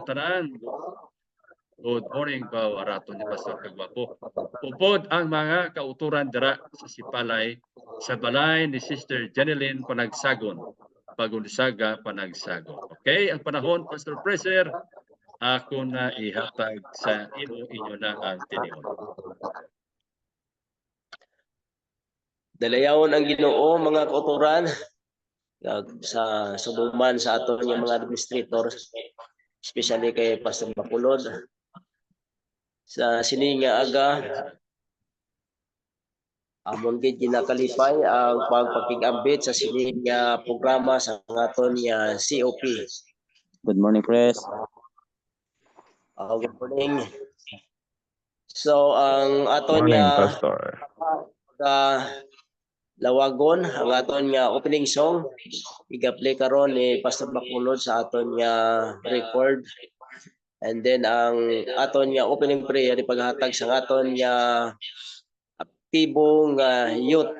tanan. Good morning po, araton ni Pastor Kagwapo. Upod ang mga kauturan dira sa Sipalay sa balay ni Sister Janeline Panagsagon. Pagunsaga Panagsagon. Okay, ang panahon, Pastor Fraser, ako na ihatag sa inyo na ang tinion. Dalayawon ang Ginoo mga kauturan sa subuman sa ato ng mga administrators, especially kay Pastor Bakulod. Sa sining nga aga, amon gid ginakalipay ang pagpakig-ambit sa sining nga programa sa aton nga COP. Good morning, Pres. Good morning. So ang aton nga Pastor. Lawagon ang aton nga opening song iga-play karon ni Pastor Bakulod sa aton nga record, and then ang aton nga opening prayer ipaghatag sa aton nga aktibong youth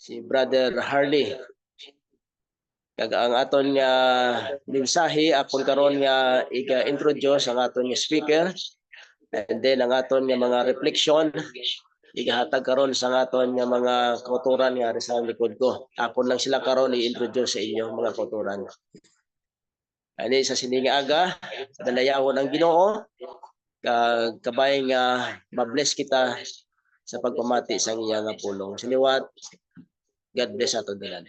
si Brother Harley. Kag ang aton nga mensahe akon karon nga iga-introduce ang aton nga speaker, and then ang aton nga mga reflection igahatag karon sa aton nga mga kauturan nga sa likod ko. Ako lang sila karon i-introduce sa inyo mga kauturan. Ani sa sining aga, dalayawon ang Ginoo. Kabay nga ma-bless kita sa pagpamati sa iyang pulong. Siliwat, God bless ato dalan.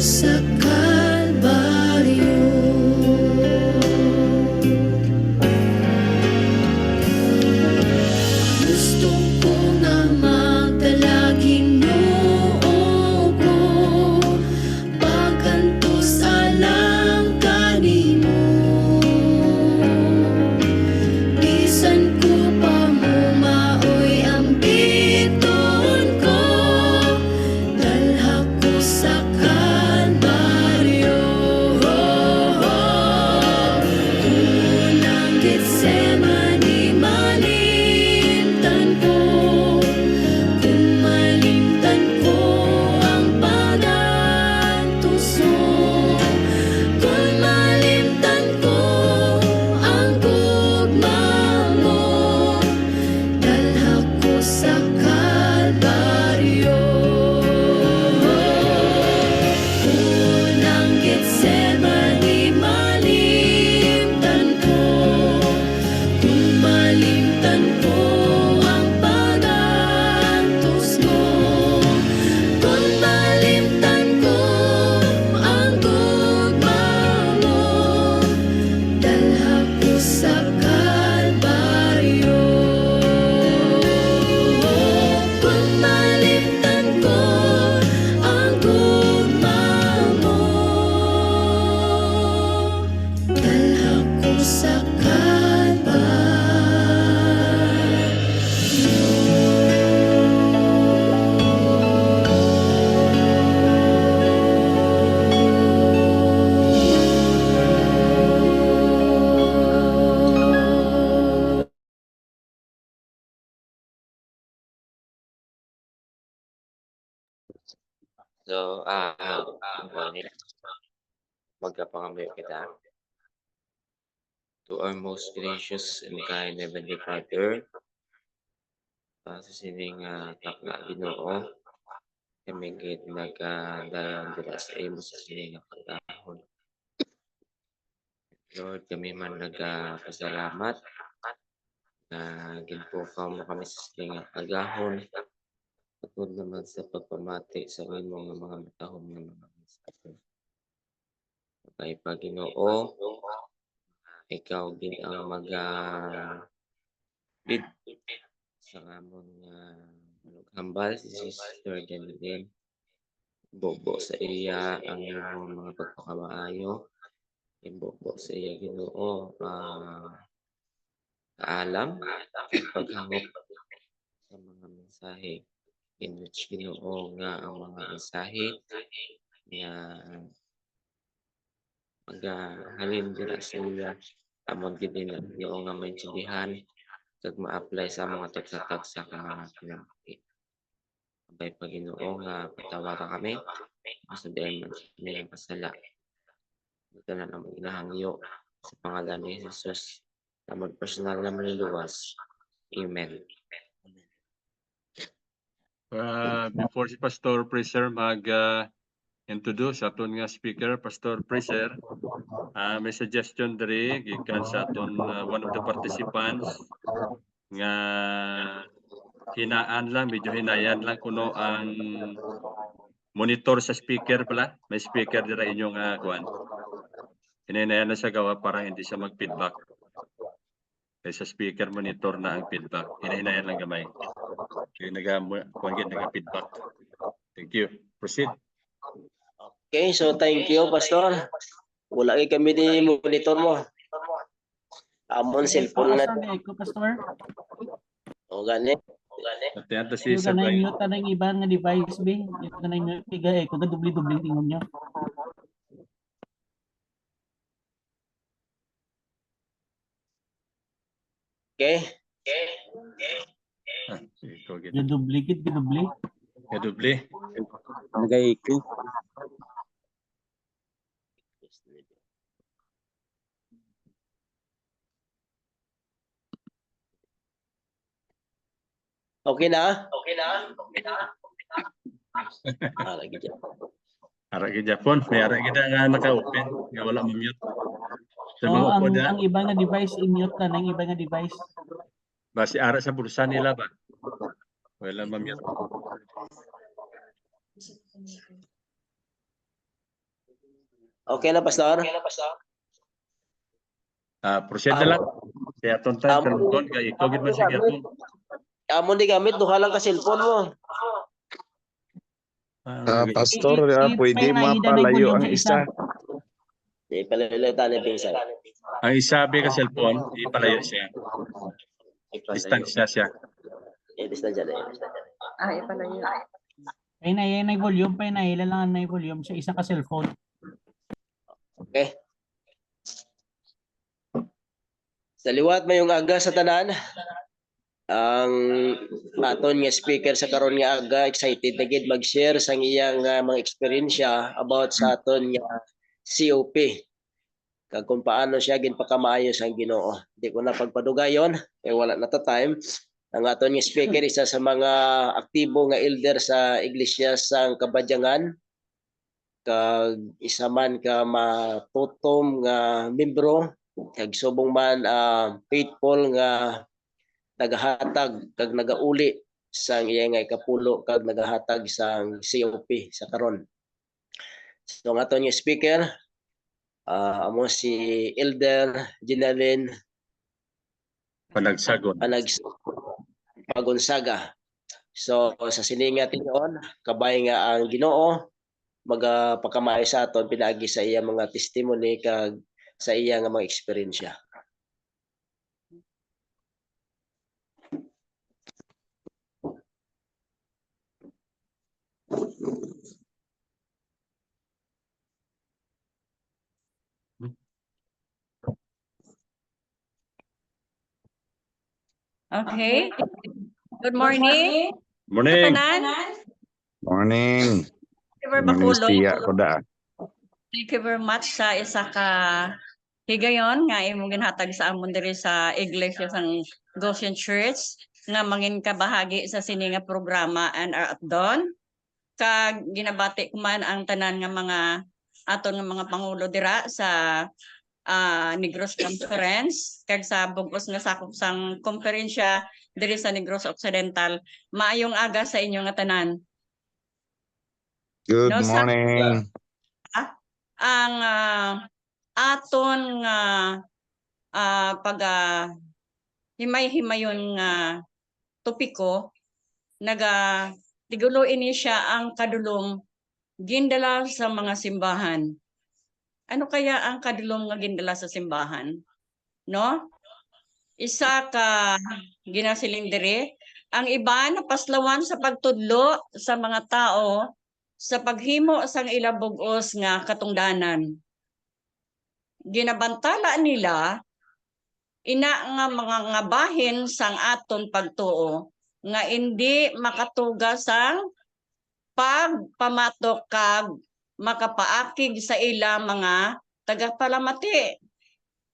Sa kalba So, good morning. Magkapangamay kita. To our most gracious and kind Heavenly Father, sa sining takna Ginoo, kami gid nagdayon dira sa imo sa sining pagdahon. Lord, kami man nagpasalamat na ginpukaw mo kami sa sining pagdahon. Tungkol naman sa pagpamati sa imong mga matahom ng mga mensahe. Kay Panginoon, ikaw din ang lead sa amon nga hambal si Sister Janine. Bobo sa iya ang imong mga pagpakamaayo. Ibobo sa iya Ginoo kaalam paghangop sa mga mensahe. In which Ginoo nga ang mga mensahe nga maghalin dira sa iya amon gid na Ginoo nga maintindihan kag ma-apply sa mga tagsa-tagsa ka mga pinamati. Abay pa Ginoo nga patawaran kami sa diin man kami pasala. Ito na naman ginahangyo sa pangalan ni Jesus na personal na manluwas. Amen. Before si Pastor Fraser mag-introduce aton nga speaker, Pastor Fraser, may suggestion diri gikan sa aton one of the participants nga hinaan lang, medyo hinayan lang kuno ang monitor sa speaker pala. May speaker dira inyong kuan. Hinahinayan na sa gawa para hindi siya mag-feedback. Kaya sa speaker monitor na ang feedback. Hinahinayan lang gamay. Kaya naga-feedback. Thank you. Proceed. Okay, so thank you, Pastor. Wala kami di monitor mo. Amon cellphone na. Pastor. O gani. At yan to si Yung Sir ganay Brian. mute tanang iba nga device be. Yung ganay mute piga kung dubli-dubli tingog nyo. Okay? Ikaw gid. Yung dubli kit dubli. Kadubli. Nag-IQ. Okay na? Lagi dyan. Ara gid Japon, may ara gid nga naka-open, nga wala ma-mute. Sa mga Oo, upo na, ang iba nga device i-mute tanang iba nga device. basi ara sa bulsa nila ba? Wala ma-mute. Okay na, Pastor? Proceed na lang. Kaya aton time cellphone kay ikaw gid man sige ako. Amon di gamit, duha lang ka cellphone mo. Pastor, pwede mapalayo ang isa. Di palilita ni Pinsan. Ang isabi ka cellphone, ipalayo siya. Distansya siya. Edis na dyan. Ipalayo. Ay na volume pa na ilan lang na volume sa isa ka cellphone. Okay. Sa liwat mayong aga sa tanan. Ang aton nga speaker sa karon nga aga excited na gid mag-share sa iyang mga eksperyensya about sa aton nga COP. Kag kung paano siya ginpakamaayos ang Ginoo. Di ko na pagpadugayon kay wala na ta time. Ang aton nga speaker isa sa mga aktibo nga elder sa iglesia sang Kabadyangan. Kag isa man ka matutom nga membro kag subong man faithful nga nagahatag kag nagauli sang iya nga ikapulo kag nagahatag sang COP sa karon. So ang aton nga speaker amo si Elder Ginalin Panagsagon. Pagonsaga. So sa sininga tinyon kabay nga ang Ginoo magpakamay sa aton pinaagi sa iya mga testimony kag sa iya nga mga eksperyensya. Okay. Good morning. Morning. Tanan. Morning. Hiver Bacolod. Ministiya ko da. Thank you very much sa isa ka higayon nga imong ginhatag sa amon diri sa Iglesia sang Goshen Church nga mangin ka bahagi sa sini nga programa and at dawn. Kag ginabati ko man ang tanan nga mga aton nga mga pangulo dira sa Negros Conference kag sa bugos nga sakop sang komperensya diri sa Negros Occidental. Maayong aga sa inyo nga tanan. Good No, sa- morning. Ang aton nga pag himay-himayon nga topiko naga tigulo ini siya ang kadulom gindala sa mga simbahan. Ano kaya ang kadulom nga gindala sa simbahan? No? Isa ka ginasiling diri, ang iba napaslawan sa pagtudlo sa mga tao sa paghimo sang ila bug-os nga katungdanan. Ginabantala nila ina nga mga nga bahin sang aton pagtuo nga hindi makatuga sang pagpamatok kag makapaakig sa ila mga tagapalamati.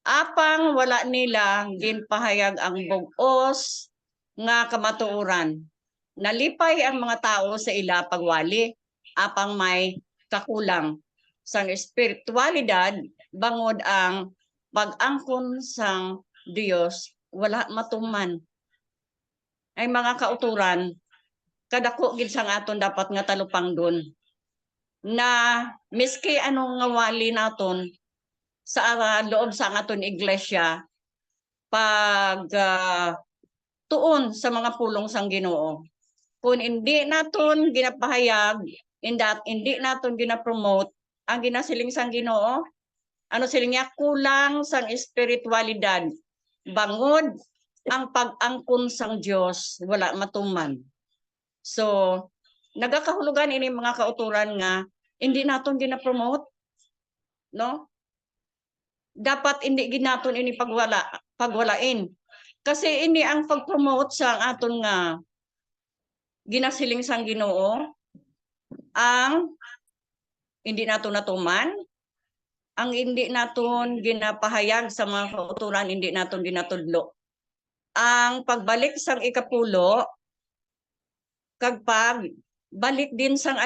Apang wala nila ginpahayag ang bug-os nga kamatuoran. Nalipay ang mga tao sa ila pagwali apang may kakulang sang espiritualidad bangod ang pag-angkon sang Dios wala matuman. Ay mga kauturan kadako gid sang aton dapat nga talupang dun na miski anong nga wali naton sa loob sa aton iglesia pag tuon sa mga pulong sang Ginoo. Kung hindi naton ginapahayag, hindi naton ginapromote ang ginasiling sang Ginoo, ano siling niya kulang sang espiritualidad. Bangod ang pag-angkon sang Dios wala matuman. So, nagakahulugan ini mga kauturan nga hindi naton gina-promote, no? Dapat hindi ginaton ini pagwalain. Kasi ini ang pag-promote sa aton nga ginasiling sang Ginoo ang hindi naton natuman, ang hindi naton ginapahayag sa mga kauturan, hindi naton ginatudlo. Ang pagbalik sang ikapulo kag balik din sang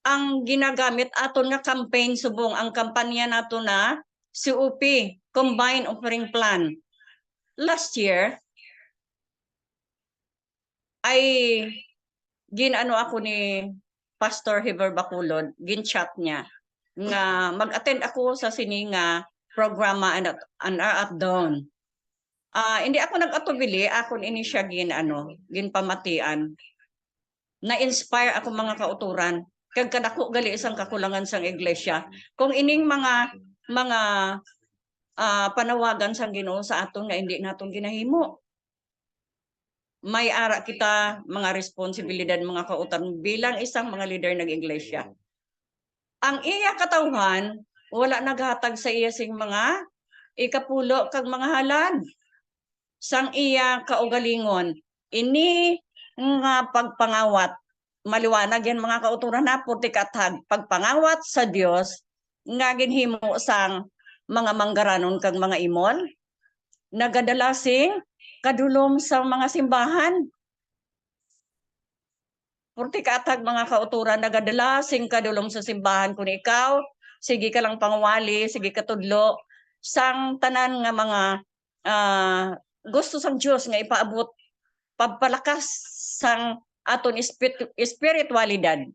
ang ginagamit aton nga campaign subong ang kampanya nato na COP, Combined Offering Plan. Last year ay ako ni Pastor Hiver Bacolod, gin-chat niya nga mag-attend ako sa sini nga programa and at dawn. Hindi ako nag-atubili, ako ini siya ginpamatian. Na-inspire ako mga kauturan kag kadako gali isang kakulangan sang iglesia. Kung ining mga panawagan sang Ginoo sa aton nga hindi naton ginahimo. May ara kita mga responsibilidad mga kauturan bilang isang mga leader ng iglesia. Ang iya katawhan wala naghatag sa iya sing mga ikapulo kag mga halad. Sang iya kaugalingon ini nga pagpangawat maliwanag yan mga kauturan na puti katag pagpangawat sa Dios nga ginhimo sang mga manggaranon kag mga imol nagadalasing kadulom sa mga simbahan. Puti katag mga kauturan nagadalasing kadulom sa simbahan kun ikaw sige ka lang pangwali, sige ka tudlo sang tanan nga mga gusto sang Dios nga ipaabot pagpalakas sang aton espiritualidad.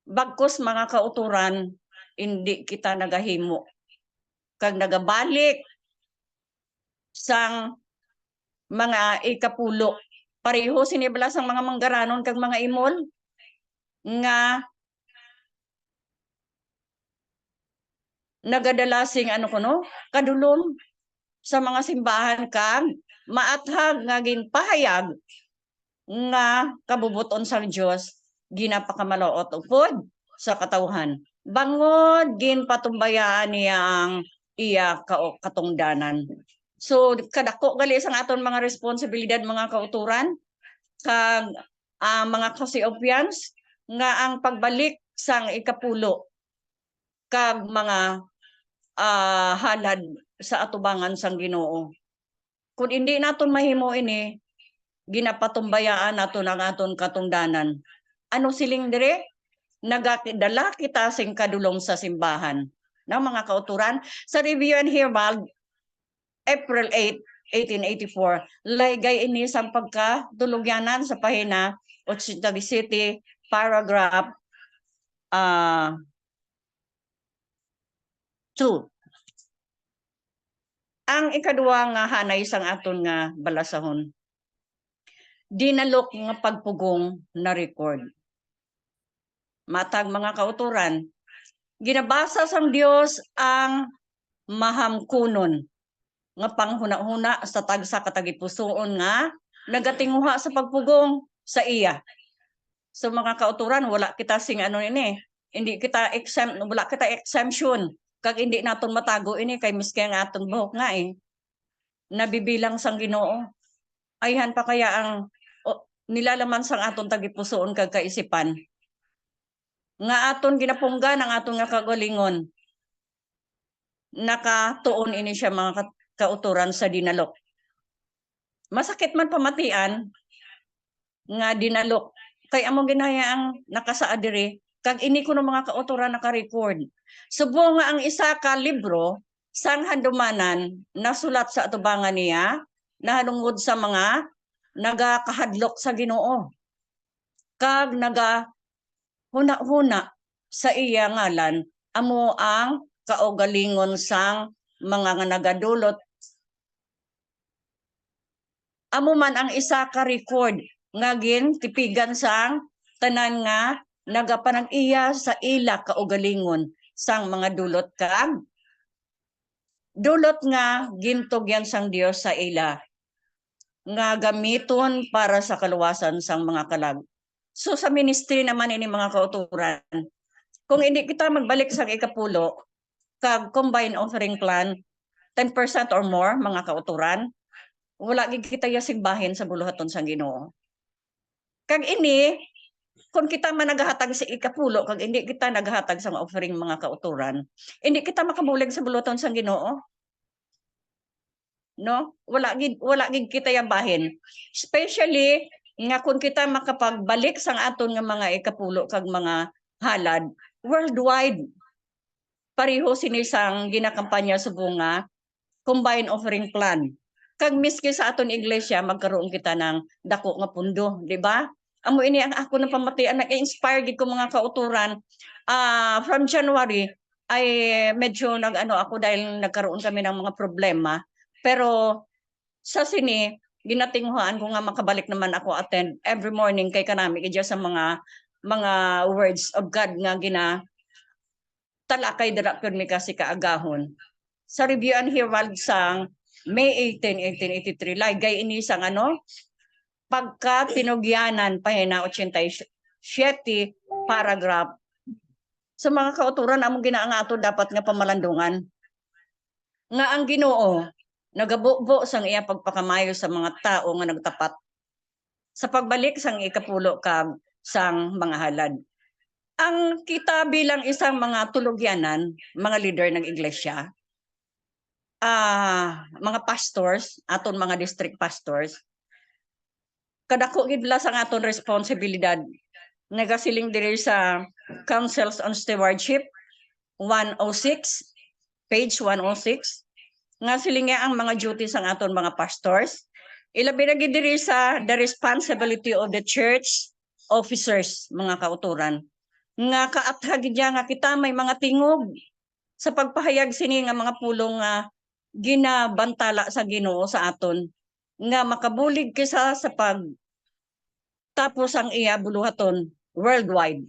Bagkus mga kauturan hindi kita nagahimo kag nagabalik sang mga ikapulo. Pareho sinibala sang mga manggaranon kag mga imol nga nagadalasing kadulom sa mga simbahan kag maathag nga ginpahayag nga kabubuton sang Dios ginapakamalaot upod sa katawhan. Bangod ginpatumbayaan niya ang iya katungdanan. So kadako gali sang aton mga responsibilidad mga kauturan kag mga kasiopians nga ang pagbalik sang ikapulo kag mga halad sa atubangan sang Ginoo. Kung hindi naton mahimo ini, ginapatumbayaan naton ang aton katungdanan. Ano siling dire? Nagadala kita sing kadulong sa simbahan ng mga kauturan sa Review and Herald April 8, 1884. Laygay ini sang pagkatulugyanan sa pahina 87, paragraph 2. Ang ikaduwa nga hanay sang aton nga balasahon. Dinalok nga pagpugong na record. Matag mga kauturan, ginabasa sang Dios ang mahamkunon nga panghuna-huna sa tagsa katagipusoon nga nagatinguha sa pagpugong sa iya. So mga kauturan, wala kita sing ano ini, hindi kita wala kita exemption kag hindi naton matago ini kay miski ang aton buhok nga nabibilang sang Ginoo. Ayhan pa kaya ang nilalaman sang aton tagipusoon kag kaisipan nga aton ginapunggan ang aton nga kagalingon. Nakatuon ini siya mga kauturan sa dinalok. Masakit man pamatian nga dinalok kay among ginaya ang nakasaa diri kag ini kuno mga kauturan naka-record. Subo nga ang isa ka libro sang handumanan nasulat sa atubangan niya nahanungod sa mga nagakahadlok sa Ginoo kag huna-huna sa iya ngalan amo ang kaugalingon sang mga nagadulot. Amo man ang isa ka record nga tipigan sang tanan nga nagapanag-iya sa ila kaugalingon sang mga dulot kag dulot nga gintugyan sang Dios sa ila nga gamiton para sa kaluwasan sang mga kalag. So sa ministry naman ini mga kauturan, kung hindi kita magbalik sa ikapulo, kag combined offering plan, 10% or more mga kauturan, wala gid kita yasigbahin sa buluhaton sang Ginoo. Kag ini, kung kita man naghatag sa ikapulo, kag hindi kita naghatag sa offering mga kauturan, hindi kita makabulig sa buluhaton sang Ginoo. No? Wala gid kita yabahin. Especially nga kung kita makapagbalik sang aton nga mga ikapulo kag mga halad worldwide. Pareho sinisang ginakampanya subong nga combined offering plan. Kag miski sa aton iglesia magkaroon kita ng dako nga pundo, di ba? Amo ini ang ako na pamatian, nag-inspire gid ko mga kauturan. From January ay medyo nag-ano ako dahil nagkaroon kami ng mga problema. Pero sa sini ginatinghuan ko nga makabalik naman ako attend every morning kay kanami kay sa mga words of God nga talakay dira pud mi kasi kaagahon. Sa Review and Herald sang May 18, 1883 laygay ini sang pagkatinugyanan pahina 87 paragraph. Sa mga kauturan among ginaangato dapat nga pamalandungan nga ang Ginoo nagabubo sang iya pagpakamayo sa mga tao nga nagtapat sa pagbalik sang ikapulo kag sang mga halad. Ang kita bilang isang mga tulugyanan, mga leader ng iglesia, mga pastors, aton mga district pastors, kadako gid la sang aton responsibilidad. Nagasiling diri sa Councils on Stewardship 106, page 106, nga silinga ang mga duties ang aton mga pastors. Ilabi na gid diri sa the responsibility of the church officers, mga kauturan. Nga kaathag gid nga kita may mga tingog sa pagpahayag sini nga mga pulong nga ginabantala sa Ginoo sa aton nga makabulig kisa sa tapos ang iya buluhaton worldwide.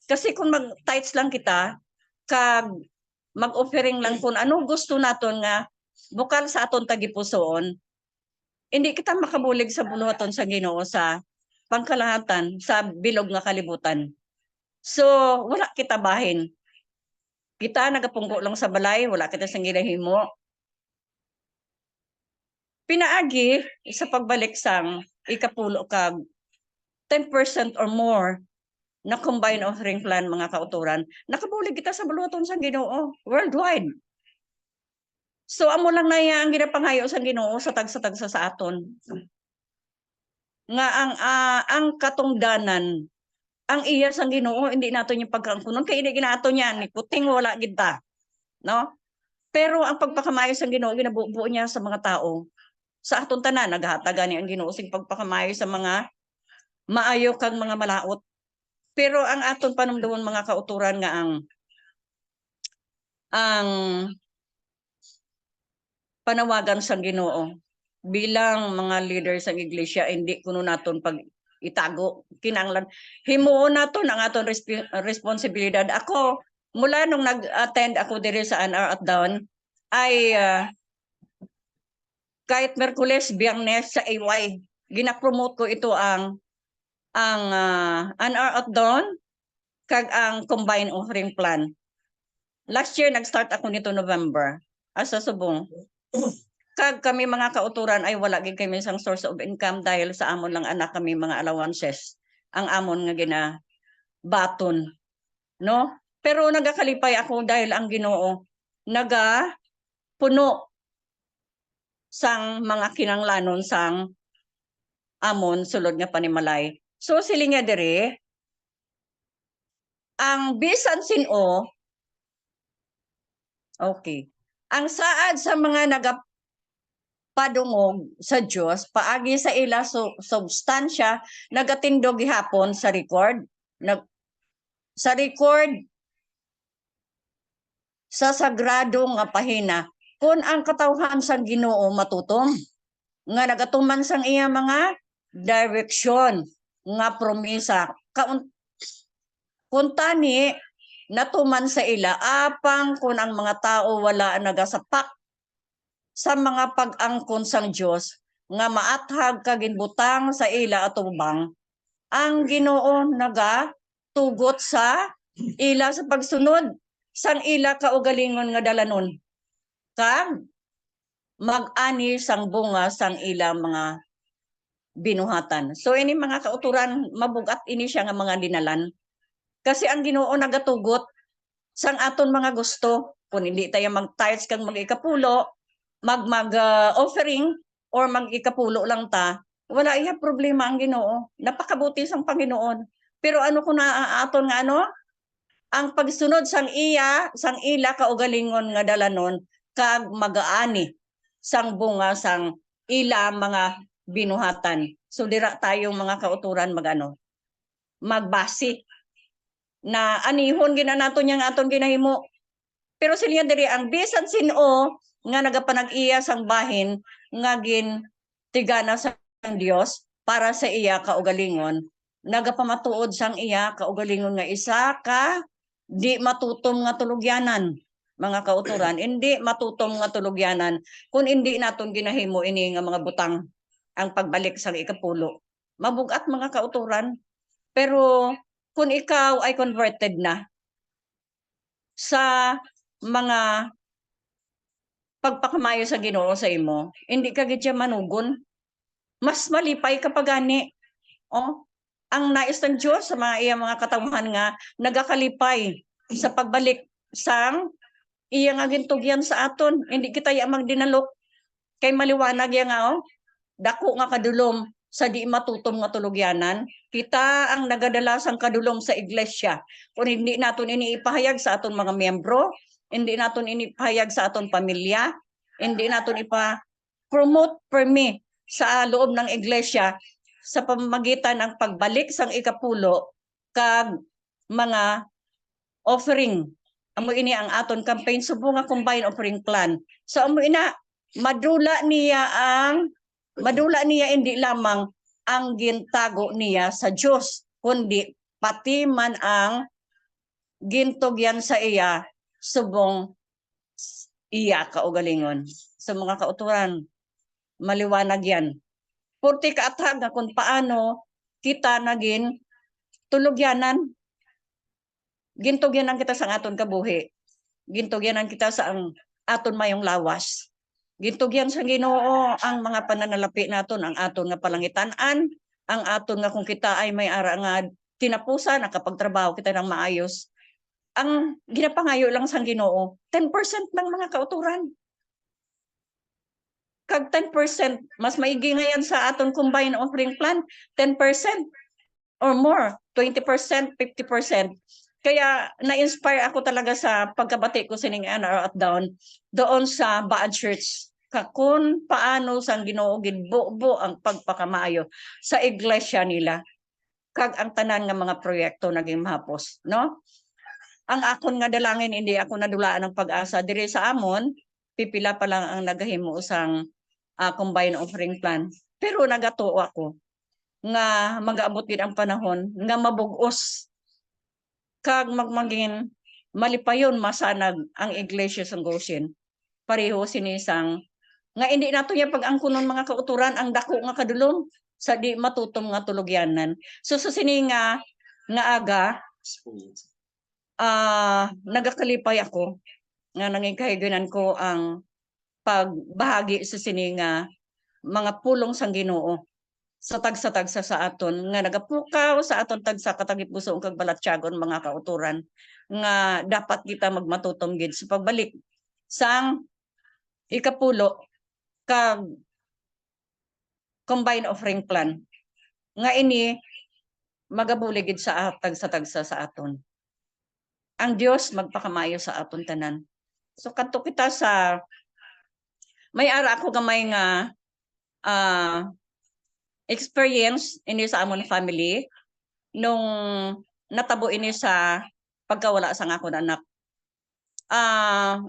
Kasi kung mag-tights lang kita kag mag-offering lang kung ano gusto naton nga bukal sa aton tagipusoon, hindi kita makabulig sa buluhaton sa Ginoo sa pangkalahatan sa bilog nga kalibutan. So wala kita bahin. Kita nagapungko lang sa balay, wala kita sang ginahimo. Pinaagi sa pagbalik sang ikapulo kag 10% or more na combined offering plan mga kauturan, nakabulig kita sa baluton sa Ginoo worldwide. So amo lang na ang ginapangayo sa Ginoo sa tagsa-tagsa sa aton. Nga ang katungdanan ang iya sang Ginoo hindi nato yung pagkangkunon kay hindi ginato niya ni kuting wala kita, no? Pero ang pagpakamayo sang Ginoo ginabuo niya sa mga tao. Sa aton tanan naghahatagan ni ang Ginoo sing pagpakamayo sa mga maayo kag mga malaot. Pero ang aton panumdumon mga kauturan nga ang panawagan sang Ginoo bilang mga leaders sa iglesia hindi kuno naton pag itago kinahanglan himuon naton ang aton responsibilidad. Ako mula nung nag-attend ako diri sa NR at Down ay kahit Merkules, Biyernes sa AY gina-promote ko ito ang NR at Dawn kag ang combined offering plan. Last year nag-start ako nito November asa Subong. Kag kami mga kauturan ay wala gid kami isang source of income dahil sa amon lang anak kami mga allowances ang amon nga baton, no? Pero nagakalipay ako dahil ang Ginoo naga puno sang mga kinanglanon sang amon sulod nga panimalay. So silinga diri ang bisan sino okay. Ang saad sa mga nagapadungog sa Dios paagi sa ila substansya nagatindog gihapon sa record sa sagrado nga pahina kung ang katawhan sang Ginoo matutom nga nagatuman sang iya mga direksyon nga promisa kuntani natuman sa ila apang kung ang mga tao wala nagasapak sa mga pag-angkon sang Dios nga maathag kaginbutang sa ila atubang ang Ginoo nagatugot sa ila sa pagsunod sang ila kaugalingon nga dalanon kag mag-ani sang bunga sang ila mga binuhatan. So ini mga kauturan mabugat ini siya nga mga dinalan. Kasi ang Ginoo nagatugot sang aton mga gusto kung hindi tayo mag-tithes kang mag-ikapulo, offering or mag-ikapulo lang ta, wala iya problema ang Ginoo. Napakabuti sang Panginoon. Pero ano ko na aton nga ang pagsunod sang ila kaugalingon nga dalanon kag mag-aani sang bunga sang ila mga binuhatan. So dira tayong mga kauturan magbasi na anihon gina nato yang aton ginahimo. Pero sila diri ang bisan sino nga nagapanag-iya sang bahin nga tigana sang Dios para sa iya kaugalingon nagapamatuod sang iya kaugalingon nga isa ka di matutom nga tulugyanan mga kauturan hindi matutom nga tulugyanan kung hindi naton ginahimo ini nga mga butang ang pagbalik sa ikapulo. Mabugat mga kauturan pero kung ikaw ay converted na sa mga pagpakamayo sa Ginoo sa imo, hindi ka gid siya manugon. Mas malipay kapag gani. Ang nais ng Diyos sa mga mga katawhan nga nagakalipay sa pagbalik sang iya nga gintugyan sa aton. Hindi kita magdinalok kay maliwanag ya nga dako nga kadulom sa di matutom nga tulugyanan, kita ang nagadala sang kadulom sa iglesia. Kung hindi naton iniipahayag sa aton mga miyembro, hindi naton inipahayag sa aton pamilya, hindi naton ipa-promote permi sa loob ng iglesia sa pamamagitan ng pagbalik sang ikapulo kag mga offering. Amo ini ang aton campaign subong nga combined offering plan. So amo ina madula niya hindi lamang ang gintago niya sa Diyos, kundi pati man ang gintugyan sa iya subong iya kaugalingon. Sa mga kauturan, maliwanag yan. Purti kaatag na kung paano kita naging tulugyanan. Gintugyanan kita sa aton kabuhi. Gintugyanan kita sa aton mayong lawas. Gintugyan sa Ginoo ang mga pananalapi naton, ang aton nga palangitan-an, ang aton nga kung kita ay may ara nga tinapusan, nakapagtrabaho kita ng maayos. Ang ginapangayo lang sa Ginoo, 10% ng mga kauturan. Kag 10%, mas maigi ngayon sa aton combined offering plan, 10% or more, 20%, 50%. Kaya na-inspire ako talaga sa pagkabati ko sining at down doon sa Baad Church. Kung paano sang Ginoo ginbuo ang pagpakamaayo sa iglesia nila. Kag ang tanan nga mga proyekto naging mahapos, no? Ang akon nga dalangin, hindi ako nadulaan ng pag-asa diri sa amon, pipila pa lang ang nagahimo sang combined offering plan. Pero nagatuo ako nga mag-aabot gid ang panahon nga mabug-os kag magmaging malipayon masanag ang iglesia sa Goshen. Pareho sinisang nga hindi nato ya pag-angkunon mga kauturan ang dako nga kadulom sa di matutom nga tulogyanan. So sini nga aga nagakalipay ako nga nangikahiganan ko ang pagbahagi sa sini nga mga pulong sang Ginoo sa tagsa-tagsa sa aton nga nagapukaw sa aton tagsa katagit buso kag balatyagon mga kauturan nga dapat kita magmatutom gid sa pagbalik sang ikapulo kag combined offering plan nga ini magabuligid sa tagsa-tagsa sa aton. Ang Dios magpakamayo sa aton tanan. So kadto kita sa may ara ako gamay nga experience ini sa amon family nung natabo ini sa pagkawala sa akon anak.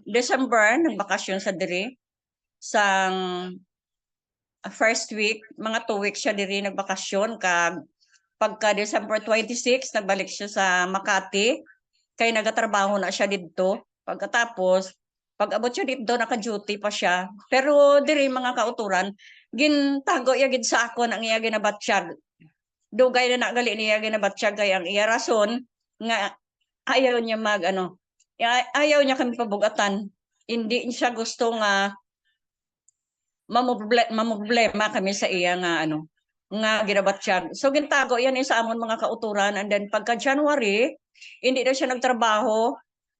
December nagbakasyon sa diri sang first week, mga 2 weeks siya diri nagbakasyon kag pagka December 26 nagbalik siya sa Makati kay nagatrabaho na siya didto. Pagkatapos pag-abot siya dito naka-duty pa siya. Pero diri mga kauturan gintago iya gid sa akon ang iya ginabatsyag. Dugay na nagali niya ginabatsyag kay ang iya rason nga ayaw niya ayaw niya kami pabugatan. Hindi siya gusto nga mamoblema kami sa iya nga nga ginabatsyag. So gintago yan sa amon mga kauturan and then pagka January hindi na siya nagtrabaho,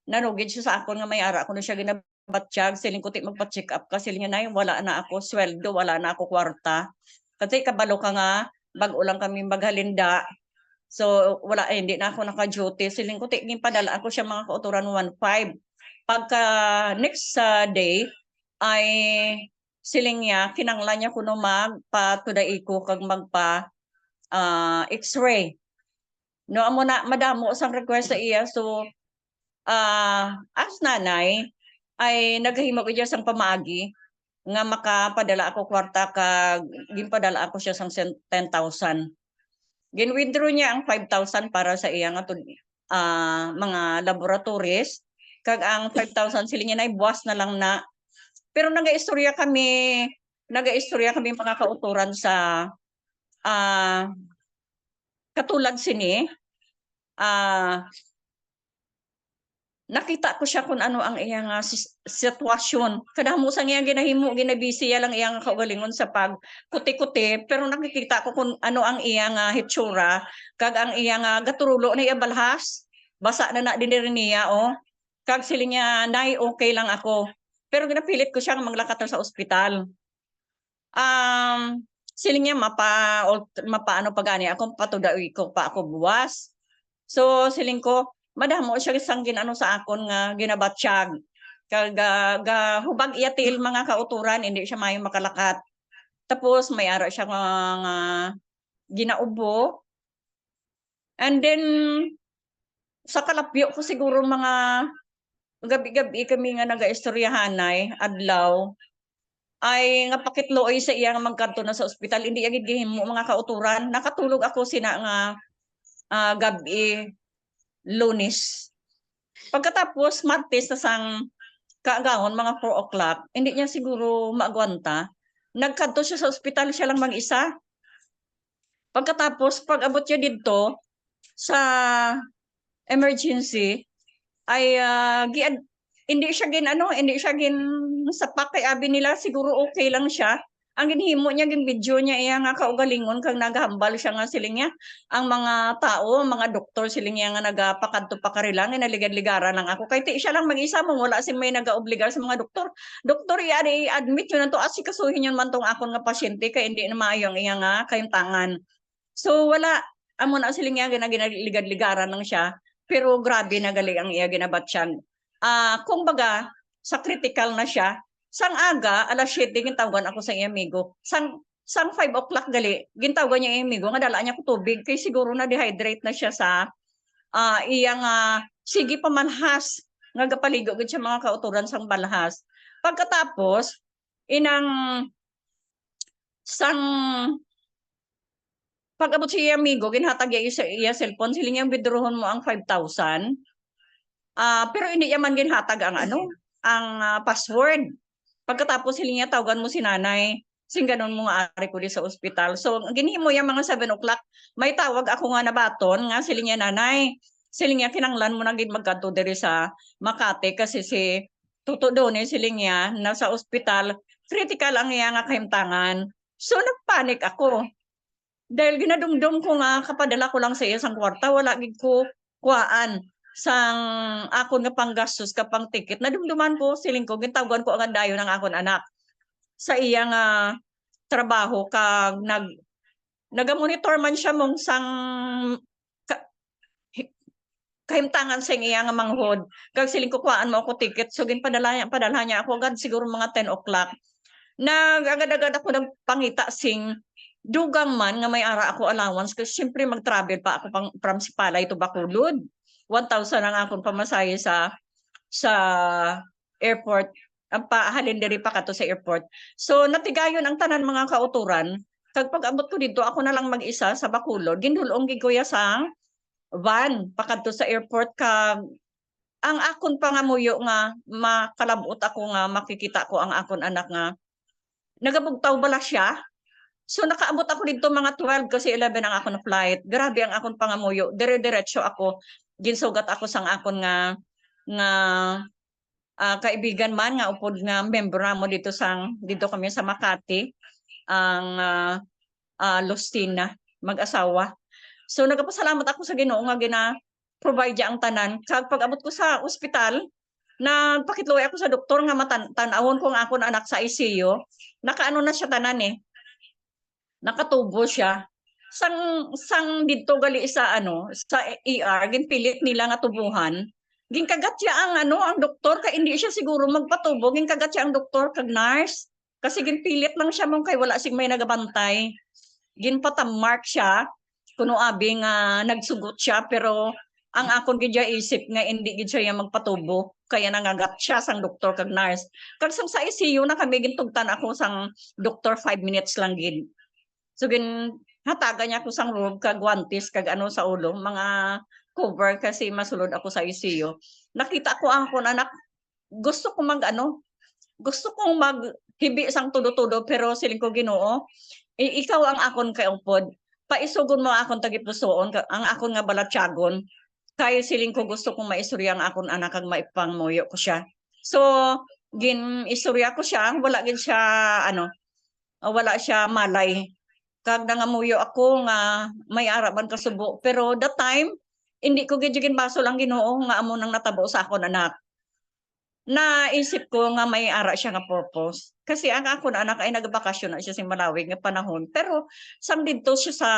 nanugid siya sa akon nga may ara ako na siya ginabatsyag, siling kuti magpa-check up ka siling na wala na ako sweldo, wala na ako kwarta. Kasi kabalo ka nga bag-o lang kami maghalinda. So wala hindi na ako naka-duty, siling kuti ginpadala ako siya mga kauturan 1.5. Pagka next day ay siling niya kinanglan niya kuno magpa-tuday ko kag magpa x-ray. No amo na madamo sang request sa iya so as nanay ay naghimo ko diya sang pamaagi nga makapadala ako kwarta kag ginpadala ako siya sang 10,000. Gin-withdraw niya ang 5,000 para sa iya nga mga laboratories kag ang 5,000 siling niya nay buwas na lang na. Pero nagaistorya kami mga kauturan sa katulad sini nakita ko siya kung ano ang iyang sitwasyon. Kadamo sang iyang ginahimo ginabisi lang iyang kaugalingon sa pagkuti-kuti pero nakikita ko kung ano ang iyang hitsura kag ang iyang gaturulo na iya balhas basa na din niya kag siling niya nay okay lang ako. Pero ginapilit ko siya maglakat sa ospital. Siling niya mapaano pagani akong patudawi ko pa ako buwas. So siling ko madamo siya isang sa akon nga ginabatsyag. Kag hubag iya tiil mga kauturan hindi siya mayo makalakat. Tapos may ara siya nga ginaubo. And then sa kalapyo ko siguro mga gabi-gabi kami nga naga-istoryahanay adlaw ay nga pakitloy sa iya nga magkanto na sa ospital hindi agid gihimo mga kauturan nakatulog ako sina nga gabi Lunes pagkatapos Martes na sang kaagahon mga 4 o'clock hindi niya siguro maagwanta nagkanto siya sa ospital siya lang mag-isa pagkatapos pag-abot niya didto sa emergency ay hindi siya gin sa pakay abi nila siguro okay lang siya ang ginhimo niya gin video niya iya nga kaugalingon kag naghambal siya nga siling niya ang mga tao, mga doktor siling niya nga nagapakadto pa karila nga naligad-ligaran lang ako kay ti siya lang mag-isa mo wala sing may nagaobligar sa mga doktor. Doktor i-admit yun to asikasuhin yun man tong akon nga pasyente kay hindi na maayo ang iya nga kayuntangan. So wala amo na siling niya ginaligad-ligaran lang siya pero grabe na gali ang iya ginabatyan. Kung baga sa critical na siya sang aga, alas 7, gintawagan ako sa iyang amigo. Sang 5 o'clock gali, gintawagan niya iyang amigo, nga dala niya ko tubig, kay siguro na dehydrate na siya sa iyang sige pamanhas, nga gapaligo gid siya mga kauturan sang balhas. Pagkatapos, inang sang pag-abot sa iyang amigo, ginhatag iya sa iya cellphone, siling niyang withdrawon mo ang 5,000. Pero hindi niya man ginhatag ang ang password. Pagkatapos hiling niya tawagan mo si nanay, sing ganon mo nga ari ko di sa ospital. So ginhimo yang mga 7 o'clock, may tawag ako nga nabaton nga siling niya nanay. Siling niya kinanglan mo na gid magkadto diri sa Makati kasi si Tuto Done siling niya nasa ospital, critical ang iya nga kahimtangan. So nagpanik ako. Dahil ginadumdum ko nga kapadala ko lang sa iya sang kwarta, wala gid ko kuhaan sang akon nga panggastos ka pang ticket. Nadumduman ko siling ko gitawagan ko ang dayon ng akon anak sa iya nga trabaho kag nagamonitor man siya mong sang kahimtangan sa iya nga manghod kag siling ko kuhaan mo ako ticket so padala niya ako agad siguro mga 10 o'clock. Agad-agad ako nagpangita sing dugang man nga may ara ako allowance kasi siyempre mag-travel pa ako from Sipalay to Bacolod. 1,000 ang akong pamasahe sa airport. Ang pahalin diri pa kato sa airport. So natigayon ang tanan mga kauturan. Kag pag-abot ko dito ako na lang mag-isa sa Bacolod. Gindulong gid ko ya sang van pakadto sa airport kag ang akon pangamuyo nga makalabot ako nga makikita ko ang akon anak nga nagabugtaw bala siya. So nakaabot ako dito mga 12 kasi 11 ang ako na flight. Grabe ang akon pangamuyo. Dire-diretso ako. Ginsugat ako sang akon nga kaibigan man nga upod nga member mo dito kami sa Makati ang Lucina mag-asawa. So nagapasalamat ako sa Ginoo nga gina-provide ang tanan. Kag pag-abot ko sa ospital, nagpakitluoy ako sa doktor nga tan-awon ko ang akon anak sa ICU. Nakaano na siya tanan nakatubo siya. Sang dito gali sa sa ER ginpilit nila nga tubuhan. Ginkagat siya ang doktor kay hindi siya siguro magpatubo, ginkagat siya ang doktor kag nurse. Kasi ginpilit lang siya mong kay wala sing may nagabantay. Ginpatamark siya kuno abi nga nagsugot siya pero ang akon gid isip nga hindi gid siya magpatubo kaya nangagat siya sang doktor kag nurse. Kag sang sa ICU na kami gintugtan ako sang doktor 5 minutes lang gid. So hatagan niya ako sang robe kag guantes kag sa ulo, mga cover kasi masulod ako sa ICU. Nakita ko ang akon anak, gusto ko gusto kong maghibi sang tudo-tudo pero siling ko Ginoo, ikaw ang akon kayupod. Paisugon mo akon tagipusoon ang akon nga balatyagon. Kay siling ko gusto kong maistorya ang akon anak kag maipangmuyo ko siya. So istorya ko siya, wala gid siya wala siya malay. Kag nangamuyo ako nga may araban kasubo pero that time hindi ko gid baso lang Ginoo nga amo nang natabo sa akon anak. Naisip ko nga may ara siya nga purpose. Kasi ang akon anak ay nagbakasyon na siya sa Malawi nga panahon pero sang didto siya sa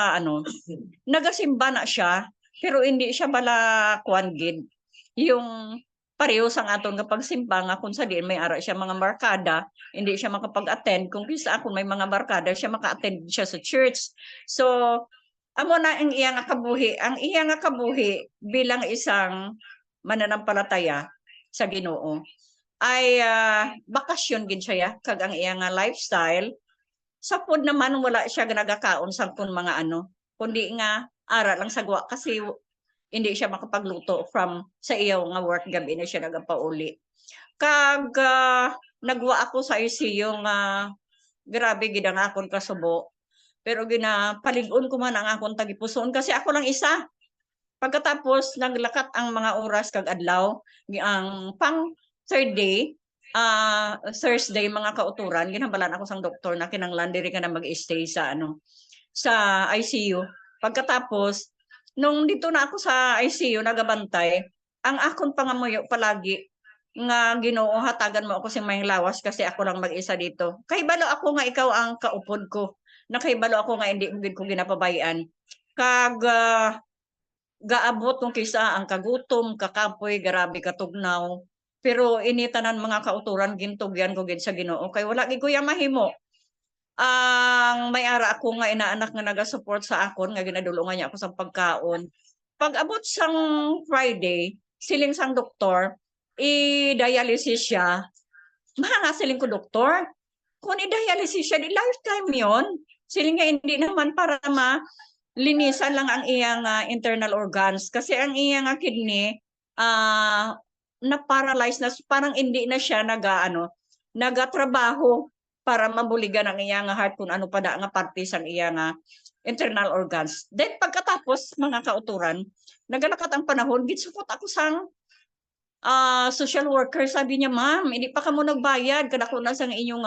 nagasimba na siya pero hindi siya bala kuan gid. Yung pareho sang aton nga pagsimba nga kung sa diin may ara siya mga barkada, hindi siya makapag-attend. Kung bisa ako may mga barkada, siya maka-attend siya sa church. So, amo na ang iya nga kabuhi. Ang iya nga kabuhi bilang isang mananampalataya sa Ginoo ay bakasyon gid siya kag ang iya nga lifestyle. Sa food naman wala siya nagakaon sa kun mga kundi nga ara lang sagwa kasi hindi siya makapagluto from sa iyo nga work gabi na siya nagapauli. Kag nagwa ako sa ICU nga grabe gid ang akon kasubo. Pero ginapalig-on ko man ang akon tagipusoon kasi ako lang isa. Pagkatapos naglakat ang mga oras kag adlaw ang pang third day Thursday mga kauturan, ginhambalan ako sang doktor na kinanglan diri ka na mag-stay sa sa ICU. Pagkatapos nung dito na ako sa ICU nagabantay, ang akon pangamuyo palagi nga Ginoo hatagan mo ako sing may lawas kasi ako lang mag-isa dito. Kahibalo ako nga ikaw ang kaupod ko. Nakahibalo ako nga hindi ko ginapabayaan. Kag gaabot kung kisa ang kagutom, kakapoy, grabe katugnaw. Pero initanan mga kauturan gintugyan ko gid sa Ginoo kay wala gid ko yang mahimo. Ang may ara ako nga inaanak nga naga-support sa akon nga ginadulungan niya ako sa pagkaon. Pag abot sang Friday, siling sang doktor, i-dialysis siya. Mahanga siling ko doktor. Kung i-dialysis siya, di lifetime yon. Siling nga hindi naman para linisan lang ang iyang internal organs kasi ang iyang kidney na-paralyze na parang hindi na siya nagatrabaho para mabuligan ang iyang heart kung ano pa da nga parte sang iyang internal organs. Then pagkatapos mga kauturan, nagalakat ang panahon, gitsupot ako sang social worker, sabi niya, ma'am, hindi pa kamo nagbayad kadako na sang inyong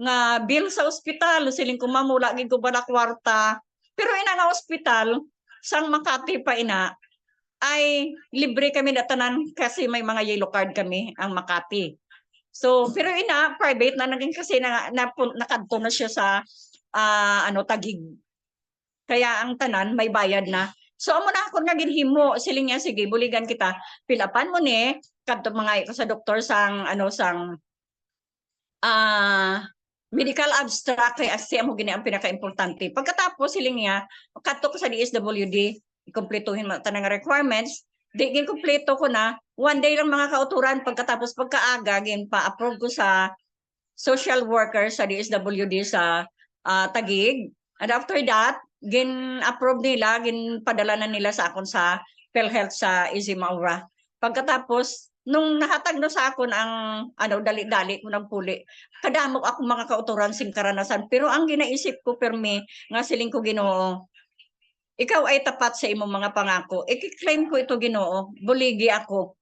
nga bill sa ospital, siling ko mamula gid ko bala kwarta. Pero ina nga ospital sang Makati pa ina ay libre kami na tanan kasi may mga yellow card kami ang Makati. So pero ina private na naging kasi nakadto na siya sa Taguig. Kaya ang tanan may bayad na. So amo na ako nga ginhimo siling niya sige buligan kita pilapan mo ni kadto mga sa doktor sang medical abstract kay asi amo gini ang pinaka-importante. Pagkatapos siling niya kadto ko sa DSWD ikumpletuhin mo tanang requirements. Di gin kumpleto ko na one day lang mga kauturan pagkatapos pagkaaga gin pa-approve ko sa social worker sa DSWD sa Taguig. And after that, gin-approve nila, gin-padala na nila sa akon sa PhilHealth sa Isimaura. Pagkatapos, nung nahatag no sa akon ang dali-dali ko nagpuli, kadamok ako mga kauturan sing karanasan. Pero ang ginaisip ko permi, nga siling ko Ginoo, ikaw ay tapat sa imong mga pangako. I-claim ko ito Ginoo, buligi ako.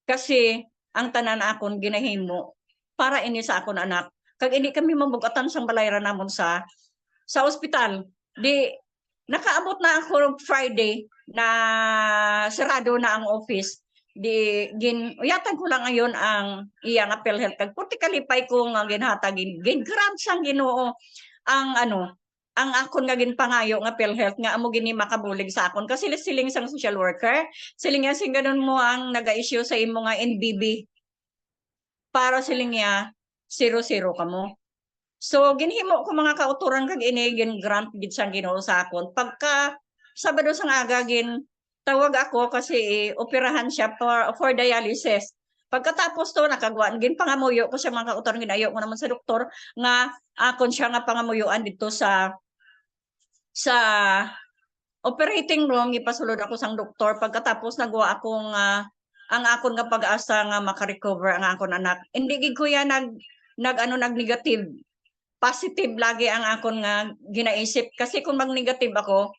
Kasi ang tanan akon ginahimo para ini sa akon anak. Kag hindi kami mabugatan sang balayran namon sa ospital. Di nakaabot na ako Friday na sarado na ang office. Di uyatan ko lang ngayon ang iyang PhilHealth kag puti kalipay ko nga ginhatag gin grant sang Ginoo ang ang akon nga ginpangayo nga PhilHealth nga amo gini makabulig sa akon kasi siling sang social worker siling nga sing ganun mo ang naga-issue sa imo nga NBB para siling nga 0-0 kamo. So ginhimo ko mga kauturan kag ini gin grant gid sang Ginoo sa akon. Pagka Sabado sang aga gin tawag ako kasi operahan siya for dialysis. Pagkatapos to nakagwan gin pangamuyo ko sa mga kauturan ginayo ko naman sa doktor nga akon siya nga pangamuyuan dito sa operating room gipasulod ako sang doktor pagkatapos nagawa akong ang akon nga pag-asa nga maka-recover ang akon anak. Hindi gid ko ya nag negative. Positive lagi ang akon nga ginaisip kasi kung mag-negative ako,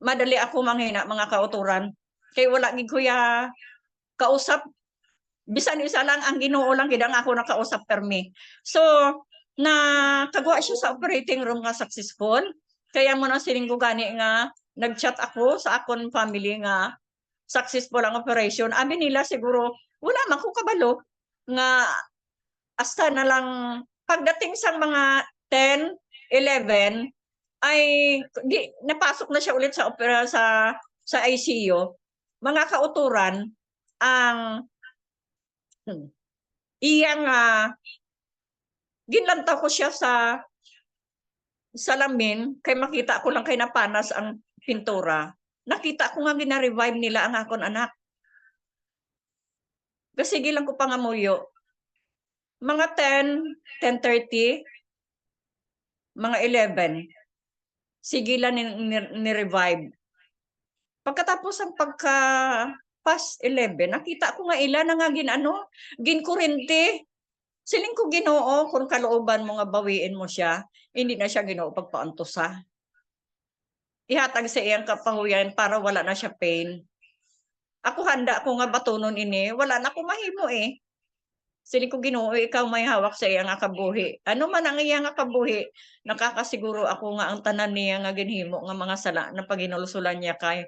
madali ako manghina mga kauturan. Kay wala gid ko ya kausap bisan isa lang ang Ginoo lang gid ang ako nakausap permi. So na kagwa siya sa operating room nga successful. Kaya mo na siling ko gani nga nag-chat ako sa akon family nga successful ang operation. Abi nila siguro wala man ko kabalo nga hasta na lang pagdating sa mga 10, 11 ay napasok na siya ulit sa opera sa ICU. Mga kauturan ang iyang ginlantaw ko siya sa salamin kay makita ko lang kay napanas ang pintura. Nakita ko nga gina-revive nila ang akon anak. Kasi gilang ko pangamuyo. Mga 10, 10:30, mga 11, sigilan ni-revive. Pagkatapos ang past 11, nakita ko nga ilan na nga ginkurente. Siling ko Ginoo, kung kalooban mo nga bawiin mo siya, hindi na siya Ginoo pagpaantosa. Ihatag sa iyang kapahuyan para wala na siya pain. Ako handa ako nga batunon ini, wala na ko mahimo Siling ko Ginoo, ikaw may hawak sa iya nga kabuhi. Ano man ang iya nga kabuhi, nakakasiguro ako nga ang tanan niya nga ginhimo nga mga sala na paginulsulan niya kay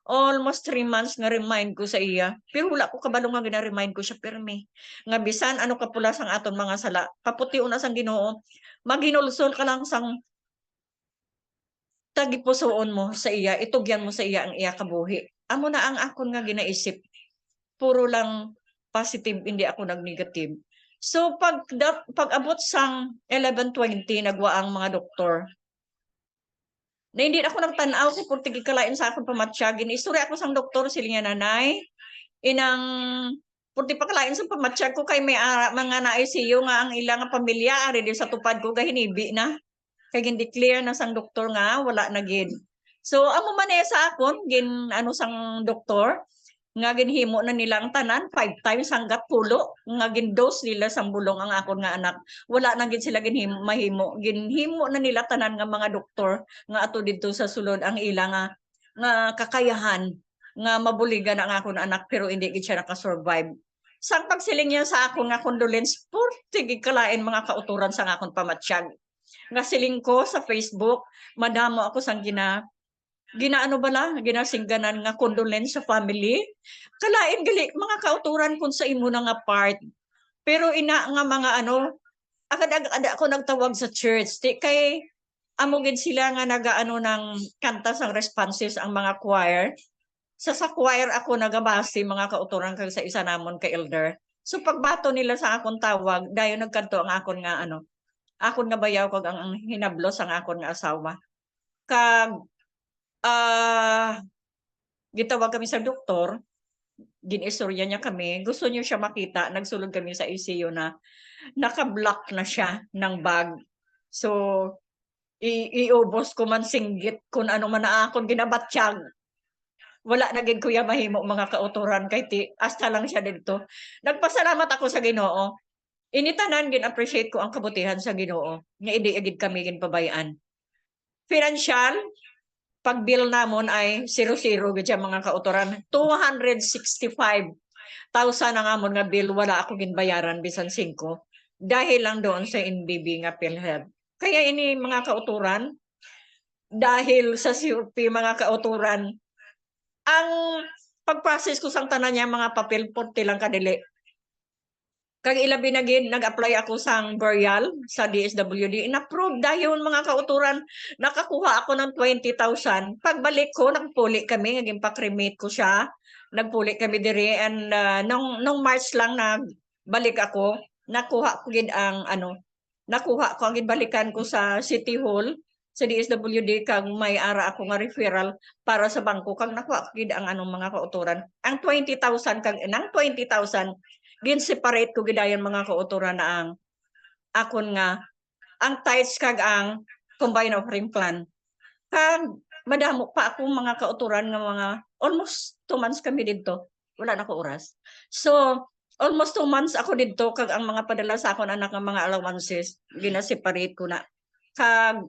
almost 3 months nga remind ko sa iya. Pero wala ko kabalo nga gina-remind ko siya pirmi. Nga bisan ano kapula sang aton mga sala, paputi una sang Ginoo, maginulsol ka lang sang tagipusoon mo sa iya, itugyan mo sa iya ang iya kabuhi. Amo na ang akon nga ginaisip. Puro lang positive, hindi ako nag-negative. So pag abot sang 11:20 nagwa ang mga doktor. Na hindi ako nagtan-aw ko pud tigikalain sa akong pamatsyag. Ginistorya ako sang doktor siling nga nanay. Inang purti pa kalain sa pamatsyag ko kay may mga na-ICU nga ang ilang pamilya ari di sa tupad ko gahinibi na. Kay gin-declare na sang doktor nga wala na gid. So amo man sa akon gin ano sang doktor nga ginhimo na nila ang tanan 5 times hanggat pulo nga gin-dose nila sang bulong ang akon nga anak. Wala na gid sila mahimo. Ginhimo na nila tanan nga mga doktor nga ato didto sa sulod ang ila nga kakayahan nga mabuligan ang akon anak pero hindi gid siya naka-survive. Sang pagsiling niya sa akon nga condolence for tigig kalain mga kauturan sa akon pamatsyag. Nga siling ko sa Facebook, madamo ako sang ginaano bala, ginasingganan nga condolence sa family. Kalain gali mga kauturan kun sa imo na nga part. Pero ina nga mga ano, agad-agad ako nagtawag sa church. Di kay amo gid sila nga nagaano ng kanta sang responses ang mga choir. Sa choir ako nagabase mga kauturan kag sa isa namon ka elder. So pagbato nila sa akon tawag, dayon nagkanto ang akon nga ano, akon nga bayaw kag ang hinablos ang akon nga asawa. Kag gitawag kami sa doktor, ginistorya niya kami, gusto niyo siya makita, nagsulod kami sa ICU na naka-block na siya ng bag. So iubos ko man singgit kung ano man na akon ginabatsyag. Wala na gid kuya mahimo mga kauturan kay hasta lang siya didto. Nagpasalamat ako sa Ginoo. Initanan gin appreciate ko ang kabutihan sa Ginoo nga idi gid kami gin pabayaan. Financial pag bill namon ay 00 gid siya mga kauturan. 265,000 ang amon nga bill, wala ako ginbayaran bisan 5 dahil lang doon sa NBB nga PhilHealth. Kaya ini mga kauturan dahil sa COP mga kauturan ang pag-process ko sang tanan niya mga papel porti lang kadili. Kag ilabi na gid nag-apply ako sang burial sa DSWD. In-approve dayon mga kauturan. Nakakuha ako ng 20,000. Pagbalik ko nagpuli kami, naging pa-cremate ko siya. Nagpuli kami diri and nung March lang nagbalik ako. Nakuha ko gid ang ano, nakuha ko ang balikan ko sa City Hall sa DSWD kag may ara ako nga referral para sa bangko kag nakuha ko gid ang anong mga kauturan. Ang 20,000 kag nang 20,000 gin-separate ko gidayon mga kauturan na ang akon nga ang tithes kag ang combined offering plan. Kag madamo pa ako mga kauturan nga mga almost 2 months kami didto. Wala na ko oras. So almost 2 months ako didto kag ang mga padala sa akon anak nga mga allowances gina-separate ko na. Kag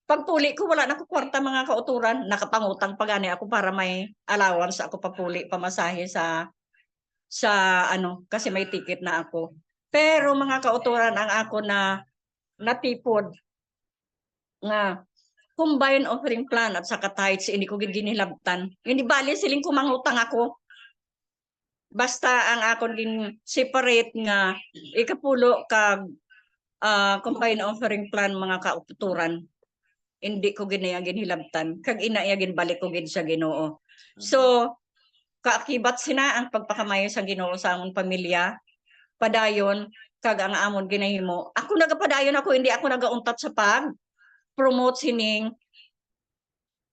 pagpuli ko wala na ko kwarta mga kauturan, nakapangutang pa gani ako para may allowance ako pagpuli pamasahe sa ano kasi may ticket na ako. Pero mga kauturan ang ako na natipod nga combined offering plan at saka tithes hindi ko gid ginilabtan. Hindi bali siling kumangutang ako. Basta ang akon gin separate nga ikapulo kag combined offering plan mga kauturan. Hindi ko ginaya ginhilabtan kag inaya ginbalik ko gid sa Ginoo. So kaakibat sina ang pagpakamayo sa Ginoo sa among pamilya. Padayon kag ang amon ginahimo. Ako nagapadayon ako, hindi ako nagauntat sa promote sining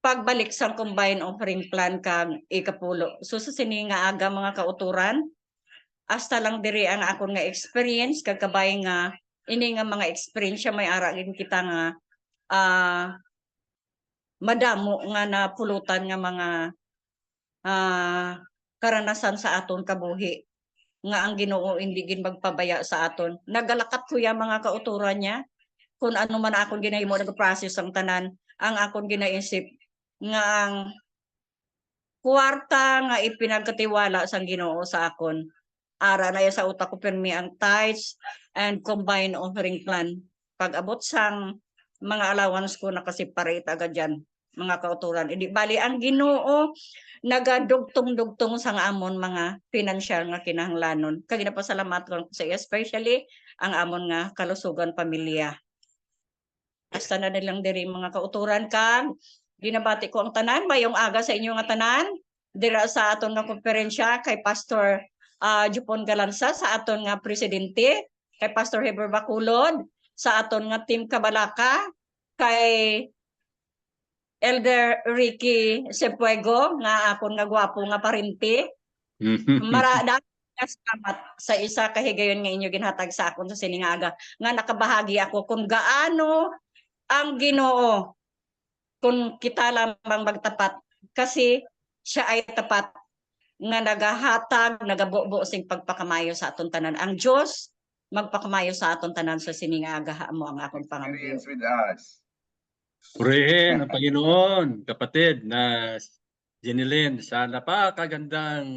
pagbalik sa combined offering plan kag ikapulo. So sa sini nga aga mga kauturan, hasta lang diri ang akon nga experience kag kabay nga ini nga mga experience may ara gid kita nga madamo nga napulutan nga mga karanasan sa aton kabuhi nga ang Ginoo hindi gid magpabaya sa aton. Nagalakat ko ya mga kauturan niya kung ano man akon ginahimo nag-process ang tanan, ang akon ginaisip nga ang kwarta nga ipinagkatiwala sang Ginoo sa akon ara na sa utak ko pirmi ang tithes and combined offering plan. Pag abot sang mga allowance ko nakaseparate agad dyan, mga kauturan. Hindi bali ang Ginoo nagadugtong-dugtong sa amon mga financial nga kinahanglanon. Kag ginapasalamat ko sa iya, especially ang amon nga kalusugan pamilya. Hasta na nilang diri mga kauturan kag ginabati ko ang tanan mayong aga sa inyo nga tanan dira sa aton nga konferensya kay Pastor Jupon Galanza, sa aton nga presidente, kay Pastor Heber Baculod, sa aton nga team Kabalaka, kay Elder Ricky Sepuego nga akon nga gwapo nga parinti. Salamat sa isa ka higayon nga inyo ginhatag sa akon sa sining aga nga nakabahagi ako kung gaano ang Ginoo kung kita lamang magtapat, kasi siya ay tapat nga nagahatag, nagabubo sing pagpakamayo sa aton tanan. Ang Dios magpakamayo sa aton tanan sa sining aga mo ang akong pangambiyo. Purihin ang Panginoon, kapatid na Jeneline, sa napakagandang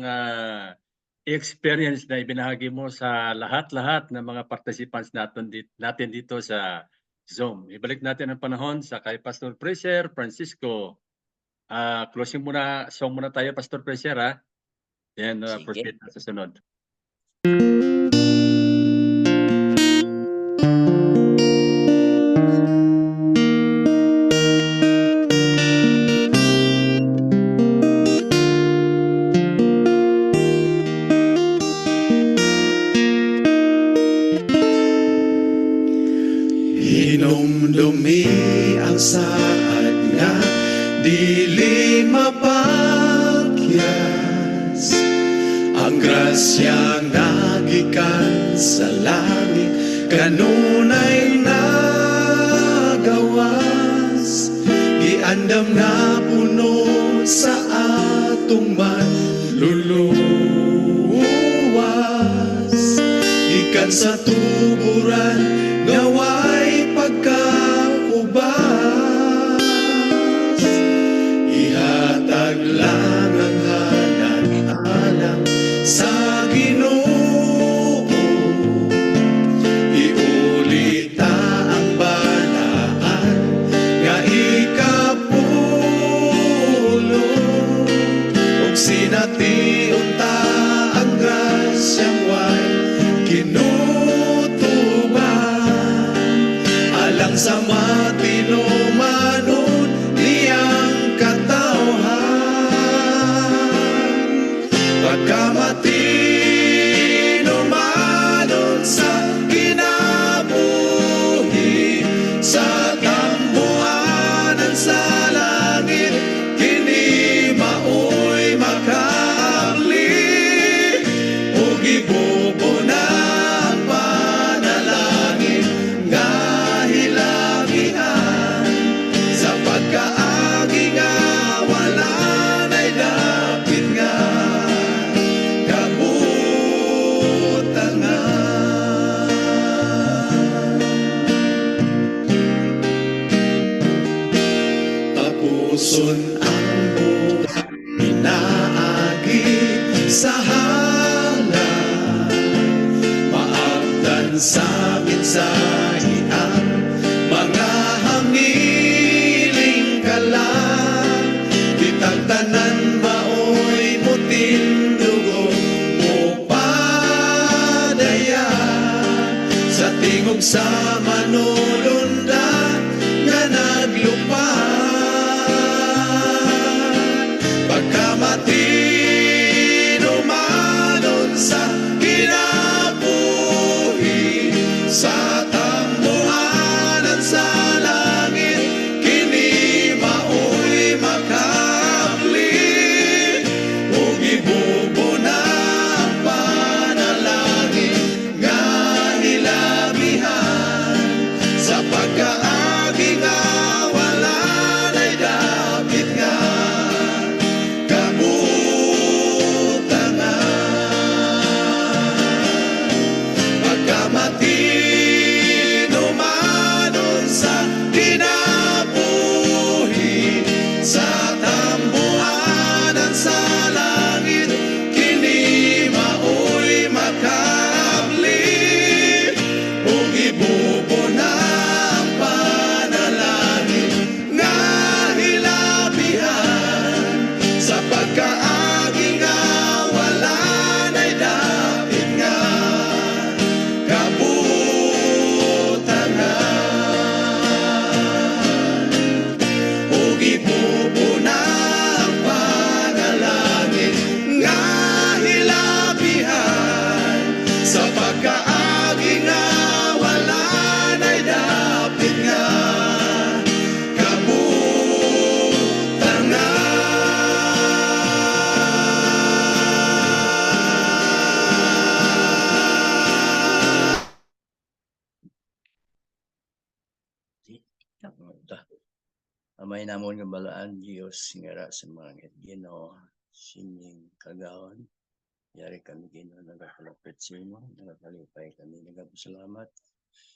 experience na ibinahagi mo sa lahat-lahat ng mga participants natin dito sa Zoom. Ibalik natin ang panahon sa kay Pastor Preacher Francisco. Closing muna, song muna tayo, Pastor Preacher, ha? Then Sige. proceed na sa sunod. Hinumdumi ang saad nga dili mapakyas, ang grasyang nagikan sa langit kanunay nagawas, giandam na puno sa atong manluluwas, gikan sa tuburan ngaway pagkaubas, ihatag lang ang hanag-alang sa Ginoo, iulita ang balaan nga ikapulo, ug sination ta ang grasyang way alang sa matinumanon niyang katawhan, pagkamatinumanon sa kinabuhi, sa tambuhanan sa langit, kini maoy makaabli, ug ibubo na ang panalangin nga sa pagkaagi nga wala na'y dapit nga kabutangan. Tapuson ang buhay pinaagi sa halang, maabdan sa mensahe ang mga hangiling kalang, kitang tanan maoy mutindugo mo padaya, sa tingog sa manulunda nga naglupad, pagkamatinumanon sa kinabuhi, sa tambuhanan sa langit, kini maoy makaabli, ug ibubo na ang panalangin nga hilabihan, sa Gamay namon nga balaan Dios ngara sa mga Ginoo sining kagawon. Yari kami Ginoo nagakalapit sa imo, nagakalipay kami, nagapasalamat.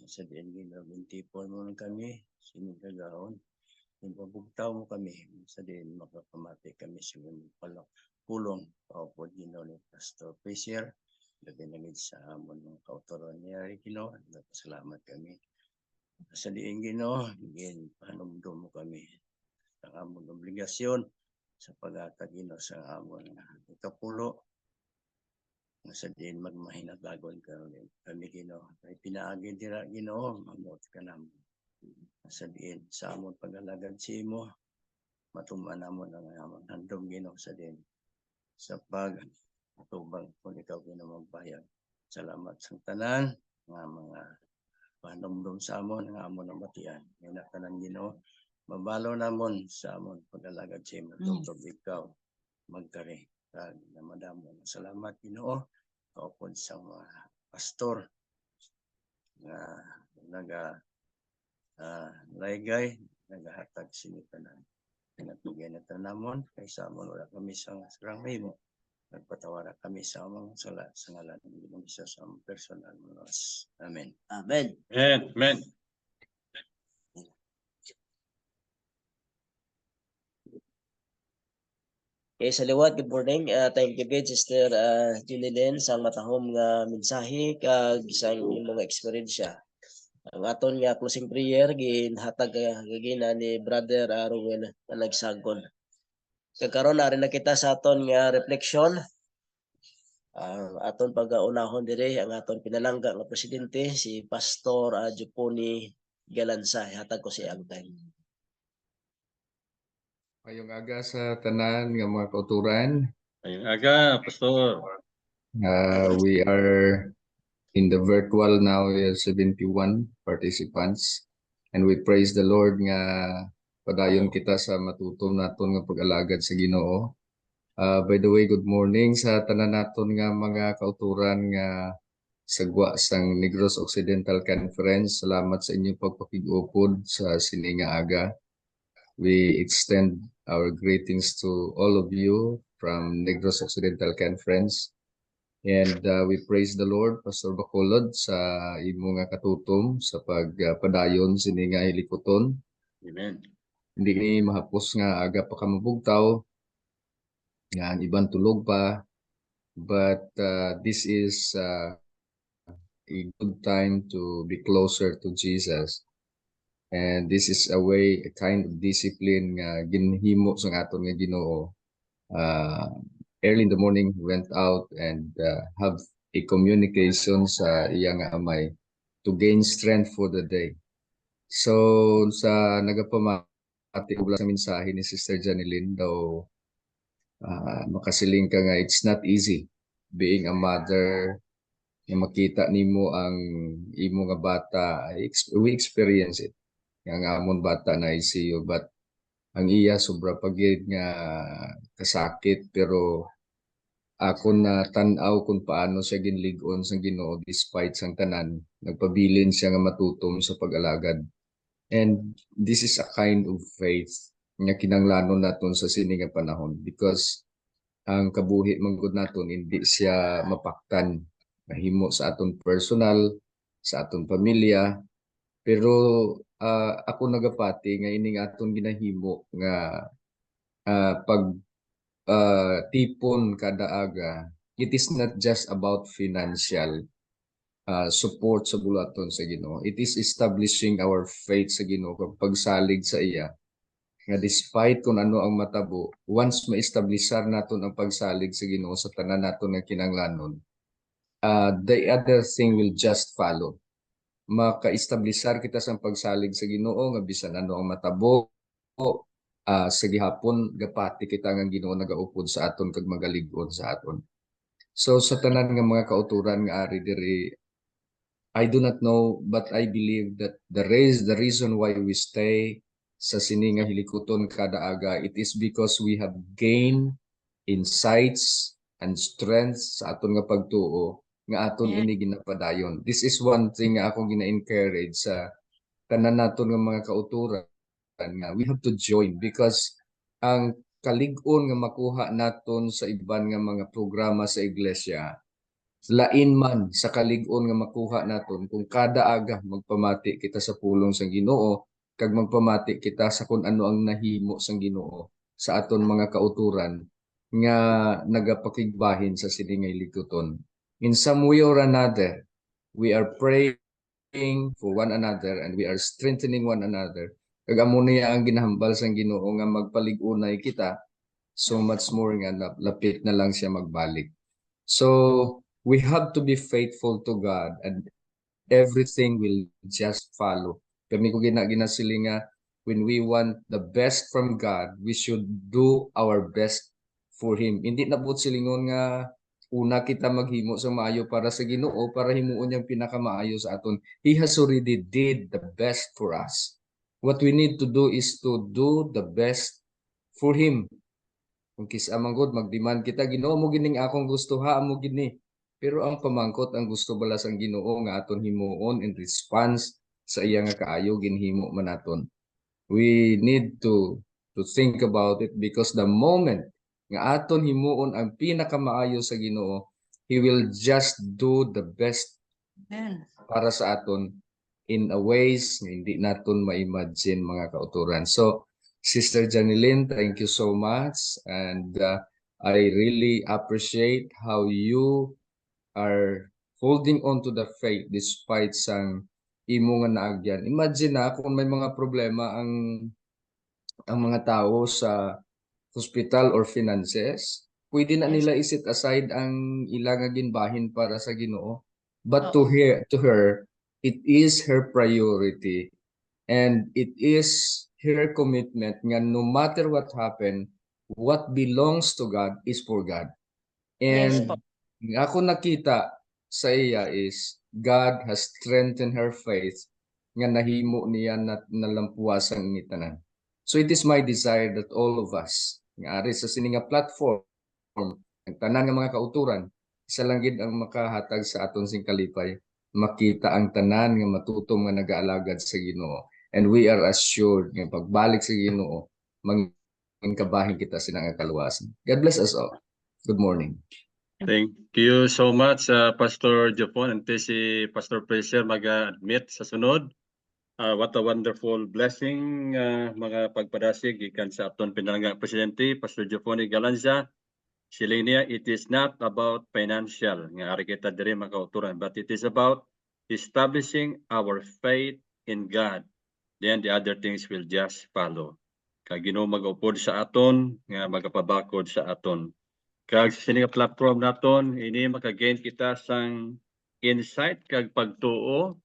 Sa diin Ginoo bintipon mo kami sining kagawon. Pabugtaw mo kami sa diin makapamati kami sa imong pulong paupod Ginoo ni Pastor Fisher. Lagay na sa amon ng kautoran niya Ginoo, nagapasalamat kami. Sa diin Ginoo, gin panumdum mo kami sa amon obligasyon sa pag-atag Ginoo sa amon ikapulo. Sa diin magmahinatagon kami Ginoo. Kay pinaagi dira Ginoo, mamot ka namo. Sa diin sa amon pag-alagad sa imo, matuman namon ang amon handom Ginoo sa diin. Sa pag-atubang kung ikaw Ginoo magbayad. Salamat sa tanan nga mga panumdum sa amon nga amon ang batian. Ina tanan Ginoo, mabalo namon sa amon pag-alagad sa imo tungod ikaw magkari kag namadamo. Salamat Ginoo kaupod sa mga pastor nga laygay nagahatag sini tanan. Pinatugyan na tanamon kaysa amon wala kami sa sarang mo. Nagpatawara kami sa among sala sa ngalan ng Ginoong Hesus sa among personal manas. Amen. Amen. Amen. Okay, sa liwat, good morning. Thank you, good Sister Junilyn sa matahom nga mensahe kag isang mga eksperyensya. Ang aton nga closing prayer ginhatag gagina ni Brother Ruel nga nagsagon. Kagkaron na rin nakita sa aton nga reflection. Ang aton pag-unahon dire ang aton pinalangga nga presidente si Pastor Juponi Galanza. Hatag ko si ang time. Ngayong aga sa tanan nga mga kauturan. Ayong aga, Pastor. We are in the virtual now, 71 participants. And we praise the Lord nga padayon kita sa matutom naton nga pag-alagad sa Ginoo. By the way, good morning sa tanan naton nga mga kauturan nga sagwa sang Negros Occidental Conference. Salamat sa inyong pagpakig-upod sa sini nga aga. We extend our greetings to all of you from Negros Occidental Conference. And we praise the Lord, Pastor Bacolod, sa imo nga katutom sa pagpadayon sini nga hilikoton. Amen. Hindi ni mahapos nga aga pa ka mabugtaw, nga ang ibang tulog pa. But this is a good time to be closer to Jesus. And this is a way, a kind of discipline nga ginhimo sa aton nga Ginoo. Early in the morning, went out and have a communication sa iyang amay to gain strength for the day. So sa nagapamati ug sa mensahe ni Sister Janilyn daw makasiling ka nga it's not easy being a mother nga makita nimo ang imo nga bata. We experience it. Nga amon bata na ICU, but ang iya sobra pagid nga kasakit, pero ako na tan-aw kung paano siya ginlig-on sa Ginoo despite sang tanan, nagpabilin siya nga matutom sa pag-alagad. And this is a kind of faith nga kinanglanon naton sa sini nga panahon, because ang kabuhi manggod naton hindi siya mapaktan, mahimo sa aton personal, sa aton pamilya. Pero ako nagapati nga ining aton ginahimo nga pag tipon kada aga, it is not just about financial support sa bulaton sa Ginoo. It is establishing our faith sa Ginoo, pagsalig sa iya. Nga despite kung ano ang matabo, once ma-establishar naton ang pagsalig sa Ginoo sa tanan naton nga kinanglanon, the other thing will just follow. Maka-establishar kita sa pagsalig sa Ginoo nga bisan ano ang matabo, sa gihapon gapati kita nga Ginoo nagaupod sa aton kag magalig-on sa aton. So sa tanan nga mga kauturan nga ari diri, I do not know, but I believe that the reason why we stay sa sini nga hilikoton kada aga, it is because we have gained insights and strength sa aton nga pagtuo nga aton ini ginapadayon. This is one thing nga akong gina-encourage sa tanan naton nga mga kauturan nga we have to join because ang kalig-on nga makuha naton sa iban nga mga programa sa iglesia lain man sa kalig-on nga makuha naton kung kada aga magpamati kita sa pulong sang Ginoo kag magpamati kita sa kung ano ang nahimo sang Ginoo sa aton mga kauturan nga nagapakigbahin sa siningay likuton. In some way or another, we are praying for one another and we are strengthening one another. Kag amo niya ang ginahambal sang Ginoo nga magpalig-unay kita, so much more nga lapit na lang siya magbalik. So we have to be faithful to God and everything will just follow. Kami ko ginasiling nga when we want the best from God, we should do our best for Him. Hindi na po silingon nga una kita maghimo sa maayo para sa Ginoo para himuon niyang pinakamaayo sa aton. He has already did the best for us. What we need to do is to do the best for Him. Kung kisa manggod magdemand kita Ginoo mo gining akong gusto ha mo gini. Pero ang pamangkot ang gusto bala sang Ginoo nga aton himuon in response sa iya nga kaayo ginhimo man naton. We need to think about it because the moment nga aton himuon ang pinakamaayo sa Ginoo, He will just do the best para sa aton in a ways nga hindi naton ma-imagine mga kauturan. So Sister Janilyn, thank you so much and I really appreciate how you are holding on to the faith despite sang imo nga naagyan. Imagine na kung may mga problema ang mga tao sa hospital or finances, pwede na nila iset aside ang ilang nga ginbahin para sa Ginoo. But to her, it is her priority and it is her commitment nga no matter what happen, what belongs to God is for God. And ako nakita sa iya is God has strengthened her faith nga nahimo niya na nalampuasan ni tanan. So it is my desire that all of us nga ari sa sini nga platform ang tanan nga mga kauturan isa lang gid ang makahatag sa aton sing kalipay makita ang tanan nga matutom nga nagaalagad sa Ginoo and we are assured nga pagbalik sa Ginoo mangkabahin kita sinang kaluwasan. God bless us all. Good morning. Thank you so much, Pastor Jopon. And si Pastor Fraser mag-admit sa sunod. What a wonderful blessing, mga pagpadasig ikan sa aton pinalanggang Presidente, Pastor Jopon Galanza. Siling niya, it is not about financial, nga ari kita diri mga kauturan, but it is about establishing our faith in God. Then the other things will just follow. Kag Ginoo mag-upod sa aton, nga magapabakod sa aton. Kag sa sini nga platform naton ini makagain kita sang insight kag pagtuo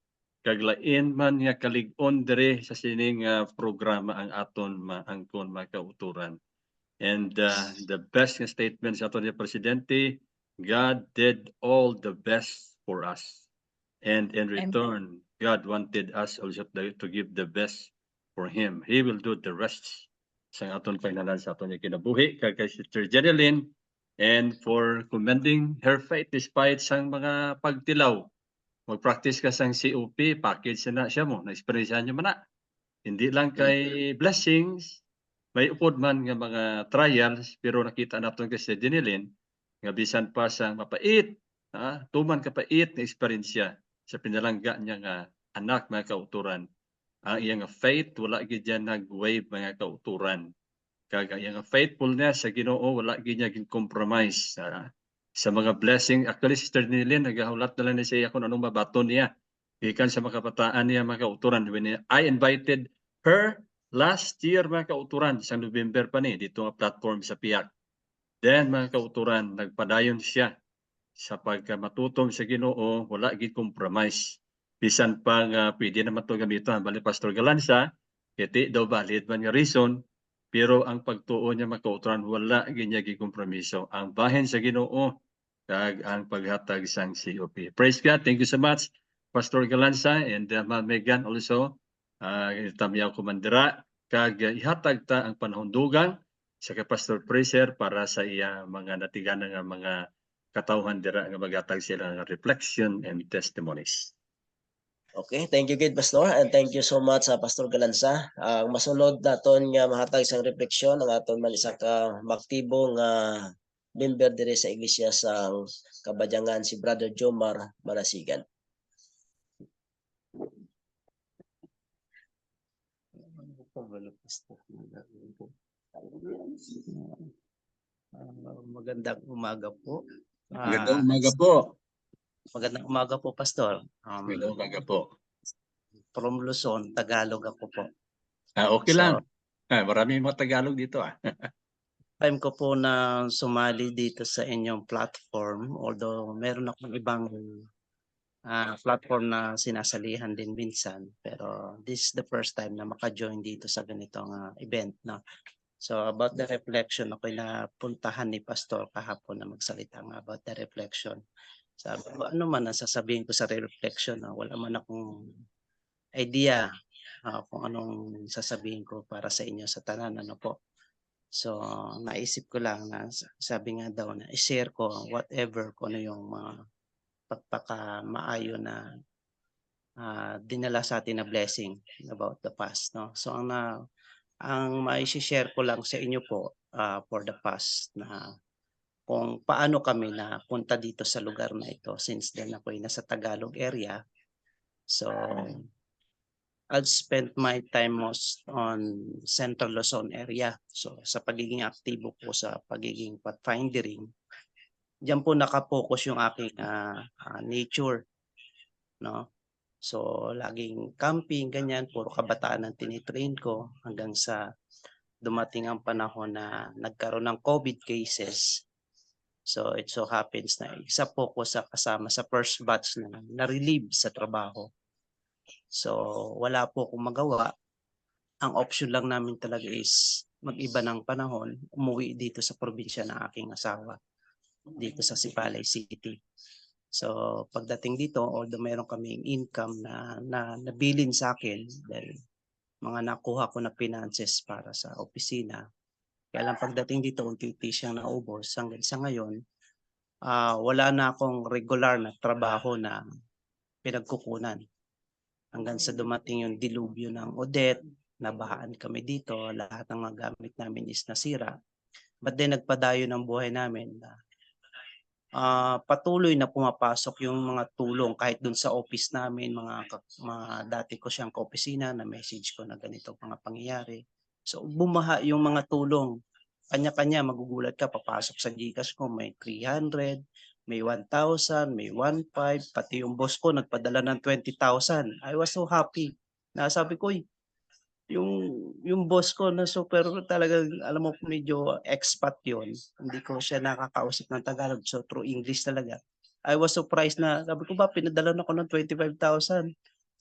kag lain man nga kalig-on diri sa sini nga programa ang aton maangkon mga kauturan. And the best nga statement sa aton ni Presidente, God did all the best for us. And in return, God wanted us also to give the best for Him. He will do the rest sa aton pagnanan sa aton nga kinabuhi kag kay Sister Jeneline and for commending her faith despite sang mga pagtilaw. Mag-practice ka sang COP, package na siya mo, na-experience niya man na. Hindi lang kay blessings, may upod man nga mga trials, pero nakita natin kay si Jeneline, nga bisan pa sang mapait, tuman kapait na experience siya sa pinalangga niya nga anak mga kauturan. Ang iyang faith, wala gid yan nag-wave mga kauturan. Kag ang faithfulness sa Ginoo wala gid niya compromise sa mga blessing. Actually Sister Nilin nagahulat na lang ni siya kung anong mabaton niya ikan sa mga kabataan niya mga kauturan. When I invited her last year mga kauturan sa November pa ni dito nga platform sa PIAC. Then mga kauturan nagpadayon siya sa pagkamatutom sa Ginoo wala gid compromise. Bisan pa nga pwede naman to gamiton bali Pastor Galanza kiti daw valid man nga reason. Pero ang pagtuo niya makauturan wala ginya gikompromiso. Ang bahin sa Ginoo kag ang paghatag sang COP. Praise God. Thank you so much Pastor Galanza and Ma'am Megan also. Tamiyaw komandira kag ihatag ta ang panahundugan sa kay Pastor Fraser para sa iya mga natiganan nga mga katawhan dira nga maghatag sila nga reflection and testimonies. Okay, thank you gid Pastor and thank you so much sa Pastor Galanza. Ang masunod naton nga mahatag sang refleksyon ang aton man isa ka maktibo nga member diri sa iglesia sa Kabadyangan si Brother Jomar Marasigan. Magandang umaga po. Magandang umaga po. Magandang umaga po, Pastor. Magandang umaga po. From Luzon, Tagalog ako po. Okay So, lang. Marami mga Tagalog dito ah. Time ko po na sumali dito sa inyong platform, although meron akong ibang platform na sinasalihan din minsan, pero this is the first time na maka-join dito sa ganitong event, no? So about the reflection, ako'y napuntahan ni Pastor kahapon na magsalita nga about the reflection. Sabi ko, ano man ang sasabihin ko sa reflection, wala man akong idea kung anong sasabihin ko para sa inyo sa tanan, ano po. So naisip ko lang na sabi nga daw na i-share ko whatever ko ano yung mga pagpaka-maayo na dinala sa atin na blessing about the past, no? So ang mai-share ko lang sa inyo po for the past na kung paano kami na punta dito sa lugar na ito since then ako'y nasa Tagalog area. So I've spent my time most on Central Luzon area. So sa pagiging aktibo po sa pagiging pathfinding, diyan po nakapokus yung aking nature, no? So laging camping, ganyan, puro kabataan ang tinitrain ko hanggang sa dumating ang panahon na nagkaroon ng COVID cases. So it so happens na isa po ko sa kasama sa first batch na na-relieve sa trabaho. So wala po akong magawa. Ang option lang namin talaga is mag-iba ng panahon, umuwi dito sa probinsya ng aking asawa, dito sa Sipalay City. So pagdating dito, although meron kaming income na nabilin sa akin dahil mga nakuha ko na finances para sa opisina, kaya lang pagdating dito, unti-unti siyang naubos. Hanggang sa ngayon, wala na akong regular na trabaho na pinagkukunan. Hanggang sa dumating yung dilubyo ng Odette, nabahaan kami dito, lahat ng mga gamit namin is nasira. But then nagpadayo ng buhay namin na patuloy na pumapasok yung mga tulong kahit dun sa office namin, mga dati ko siyang kaopisina na message ko na ganito mga pangyayari. So bumaha yung mga tulong. Kanya-kanya magugulat ka, papasok sa GCash ko, may 300, may 1,000, may 1,500, pati yung boss ko nagpadala ng 20,000. I was so happy. Nasabi ko, yung boss ko na super talagang, alam mo, medyo expat yon. Hindi ko siya nakakausap ng Tagalog, so through English talaga. I was surprised na, sabi ko ba, pinadala na ko ng 25,000.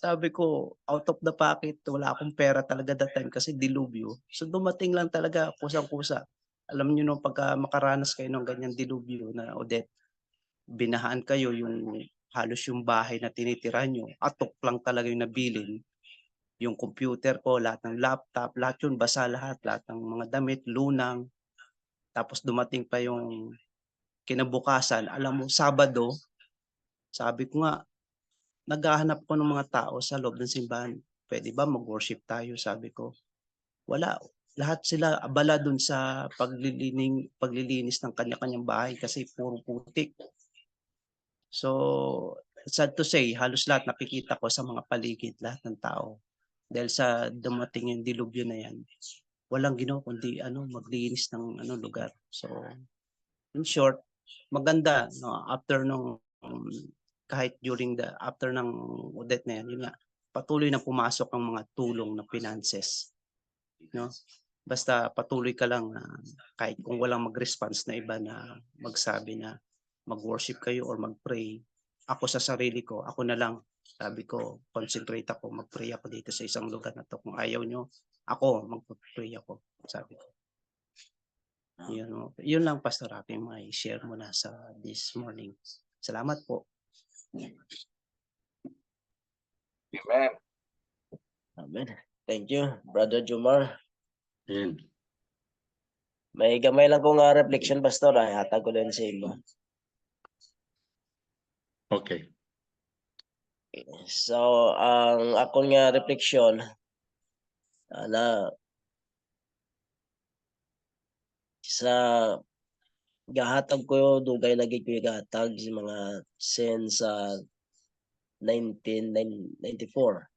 Sabi ko, out of the pocket, wala akong pera talaga that time kasi dilubyo. So dumating lang talaga, kusang-kusa. Alam niyo nung pagka makaranas kayo ng ganyan dilubyo na Odette, binahaan kayo yung halos yung bahay na tinitira nyo, atok lang talaga yung nabilin. Yung computer ko, lahat ng laptop, lahat yun, basa lahat ng mga damit, lunang. Tapos dumating pa yung kinabukasan, alam mo, Sabado, sabi ko nga, naghahanap ko ng mga tao sa loob ng simbahan. Pwede ba mag-worship tayo? Sabi ko. Wala. Lahat sila abala dun sa paglilinis ng kanya-kanyang bahay kasi puro putik. So, sad to say, halos lahat nakikita ko sa mga paligid, lahat ng tao. Dahil sa dumating yung dilubyo na yan, walang ginawa kundi maglinis ng lugar. So, in short, maganda, no, after nung kahit during after ng Odette na yan, yun nga, patuloy na pumasok ang mga tulong na finances, no? Basta patuloy ka lang kahit kung walang mag-response na iba na magsabi na mag-worship kayo or mag-pray, ako sa sarili ko, ako na lang, sabi ko, concentrate ako, mag-pray ako dito sa isang lugar na to. Kung ayaw nyo, ako, mag-pray ako, sabi ko. Yun lang, Pastor Rafi, may share mo na sa this morning. Salamat po. Amen. Amen. Thank you, Brother Jomar. Ayan. May gamay lang kong reflection, Pastor. Hatag ko lang sa inyo. Okay. So ang akong nga refleksyon na sa gahatag ko dugay lagi ko gahatag sa mga since 1994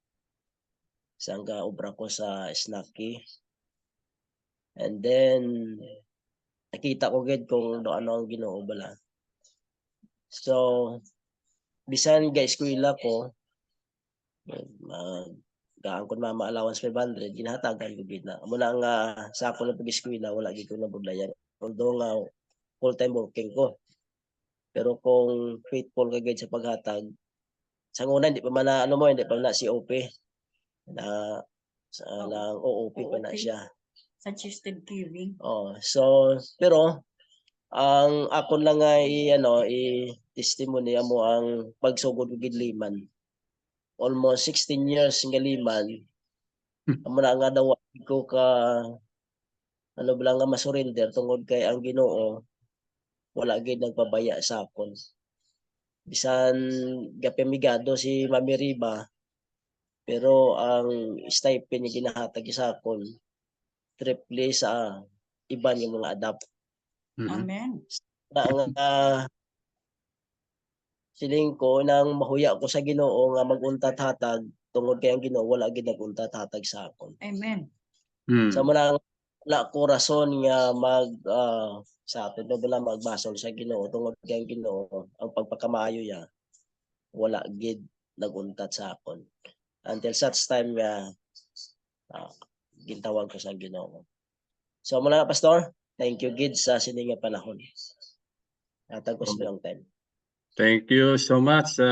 sa obra ko sa Snacky. And then nakita ko gid kung ano ang Ginoo bala. So bisan ga eskwela ko gaan ko mama allowance 500 ginahatagan ko gid na amo na nga sa ako na pag-eskwela wala gid ko nabudlayan although nga full time working ko. Pero kung faithful ka gid sa paghatag sa una hindi pa man na hindi pa na COP na sa lang OOP pa na siya. Suggested giving. So pero ang ako lang nga i-testimony mo ang pagsugod ko gid liman. Almost 16 years nga liman. Amo na nga daw ko ka bala nga masurrender tungod kay ang Ginoo wala gid nagpabaya sa akon. Bisan gapemigado si Mami Riba pero ang stipend niya ginahatag sa akon triple sa iban yung mga adapt. Amen. Siling ko nang mahuya ko sa Ginoo nga mag-untat hatag tungod kay ang Ginoo wala gid nag-untat hatag sa akon. Amen. Sa mga wala ko rason nga sa atin bala magbasol sa Ginoo tungod kay ang Ginoo ang pagpakamaayo niya wala gid nag-untat sa akon. Until such time nga gintawag ko sa Ginoo. So muna na pastor, thank you gid sa sini nga panahon. Hatag ko sa long time. Thank you so much,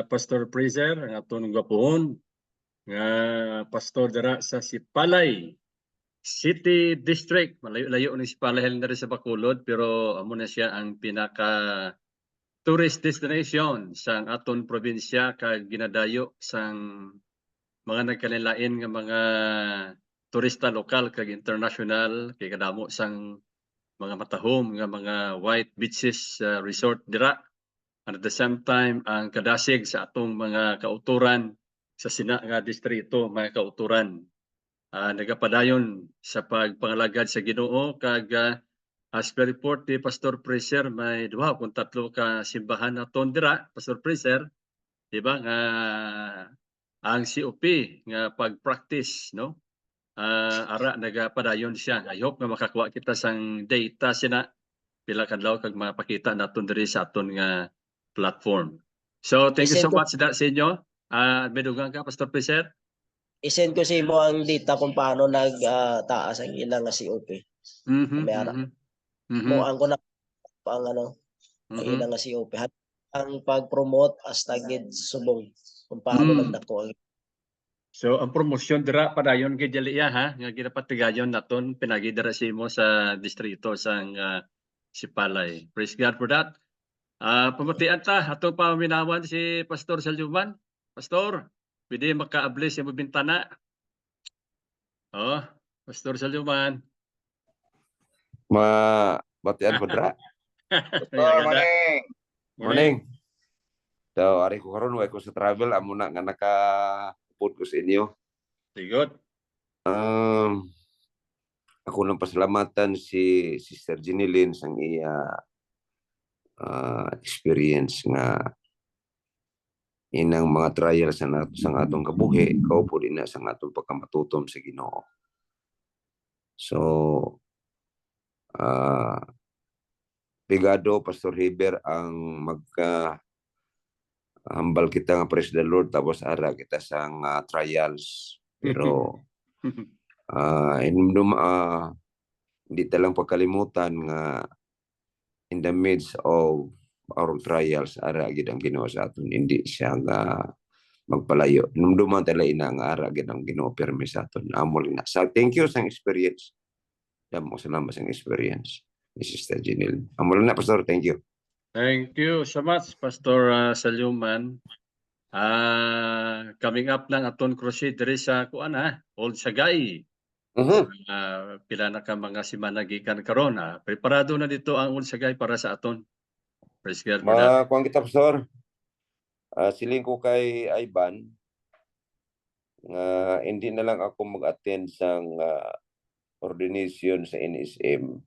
Pastor Fraser, ang aton gwapoon nga pastor dira sa Sipalay City District. Malayo-layo ni Sipalay na rin sa Bacolod, pero amo na siya ang pinaka tourist destination sa aton probinsya kag ginadayo sang mga nagkalilain nga mga turista lokal kag international kay kadamo sang mga matahom nga mga white beaches resort dira. And at the same time, ang kadasig sa atong mga kauturan sa sina nga distrito, mga kauturan, nagapadayon sa pagpangalagad sa Ginoo kag as per report ni Pastor Fraser, may 2 kung 3 ka simbahan naton dira, Pastor Fraser, di ba nga ang COP nga pag-practice, no? Ara nagapadayon siya. I hope nga makakuha kita sang data sina pila kadlaw kag mapakita naton diri sa aton nga platform. So thank you so much sa inyo. Medugang ka Pastor Fraser. I-send ko sa imo ang data kung paano nagtaas ang ilang nga COP. Mo ang ko na ang ilang nga COP. Ang pag-promote hasta gid subong kung paano nagdako. So ang promosyon dira padayon gid dili ha nga ginapatigayon naton pinagi dira sa imo sa distrito sang Sipalay. Praise God for that. Pamatian ta atong paminawan si Pastor Salyuman. Pastor, pwede maka-ables sa bintana. Pastor Salyuman. Batian ko dra. Morning. Morning. So, ari ko karon way ko sa travel amo na nga naka-upod ko sa inyo. Sigod. Ako nang pasalamatan si Sister Jeneline sang iya experience nga inang mga trial sa atong kabuhi kaupo din na sa atong pagkamatutom sa Ginoo. So pigado Pastor Heber ang hambal kita nga praise the Lord tapos ara kita sang trials pero hindi talang pagkalimutan nga in the midst of our trials ara gid ang Ginoo sa aton hindi siya nga magpalayo numduman tala ina nga ara gid ang Ginoo permi sa aton amol na sa thank you sa experience damo salamat sa experience ni Sister Jeneline amol na Pastor thank you So much Pastor Salyuman. Coming up ng aton crusade diri sa Old Sagay. Pila na ka mga simana gikan karon preparado na dito ang Old Sagay para sa aton. Praise God for that. Kuan kita Pastor. siling ko kay Ivan nga hindi na lang ako mag-attend sa ordination sa NSM.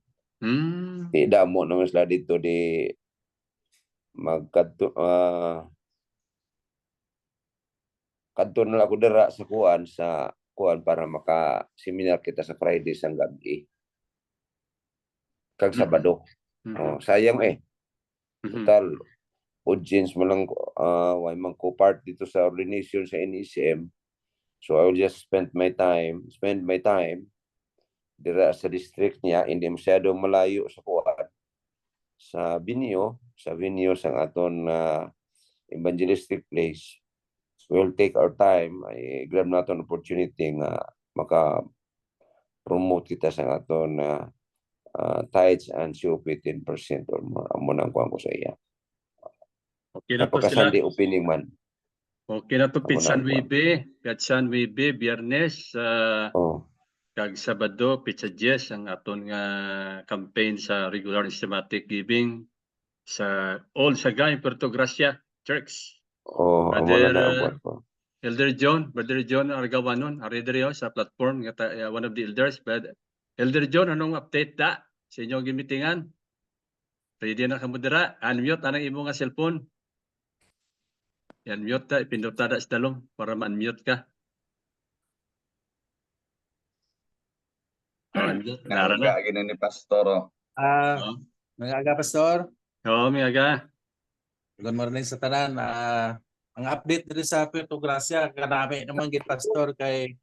Di damo naman sila dito di kadto na lang ako dira sa kuan para maka-seminar kita sa Friday sang gabi. Kag Sabado. Sayang Total audience mo lang why man ko part dito sa ordination sa NSM. So I will just spend my time dira sa district niya, hindi masyadong malayo sa kuan sa venue sang aton evangelistic place. We'll take our time, ay grab naton opportunity nga maka-promote kita sa aton tithes and COP 10% or more. Amo nang kuan ko sa iya. Okay na to sila. Napaka-Sunday opening man. Okay na to Pitsan Wibe, Biyernes, kag Sabado, Pitsa 10 ang aton nga campaign sa regular and systematic giving sa All Sagay Puerto Gracia Church. Brother John Argawanon, ari diri sa platform nga one of the elders. But Elder John, anong update da sa inyong gimitingan? Ready na kamo dira? Unmute anang imo nga cellphone. Yan mute ta, ipindot ta sa dalong para ma-unmute ka. Nangaga ni Pastor. Nangaga Pastor. Oo, Nangaga. Good morning sa tanan. Ang update dito sa Puerto Gracia, karami naman gid Pastor kay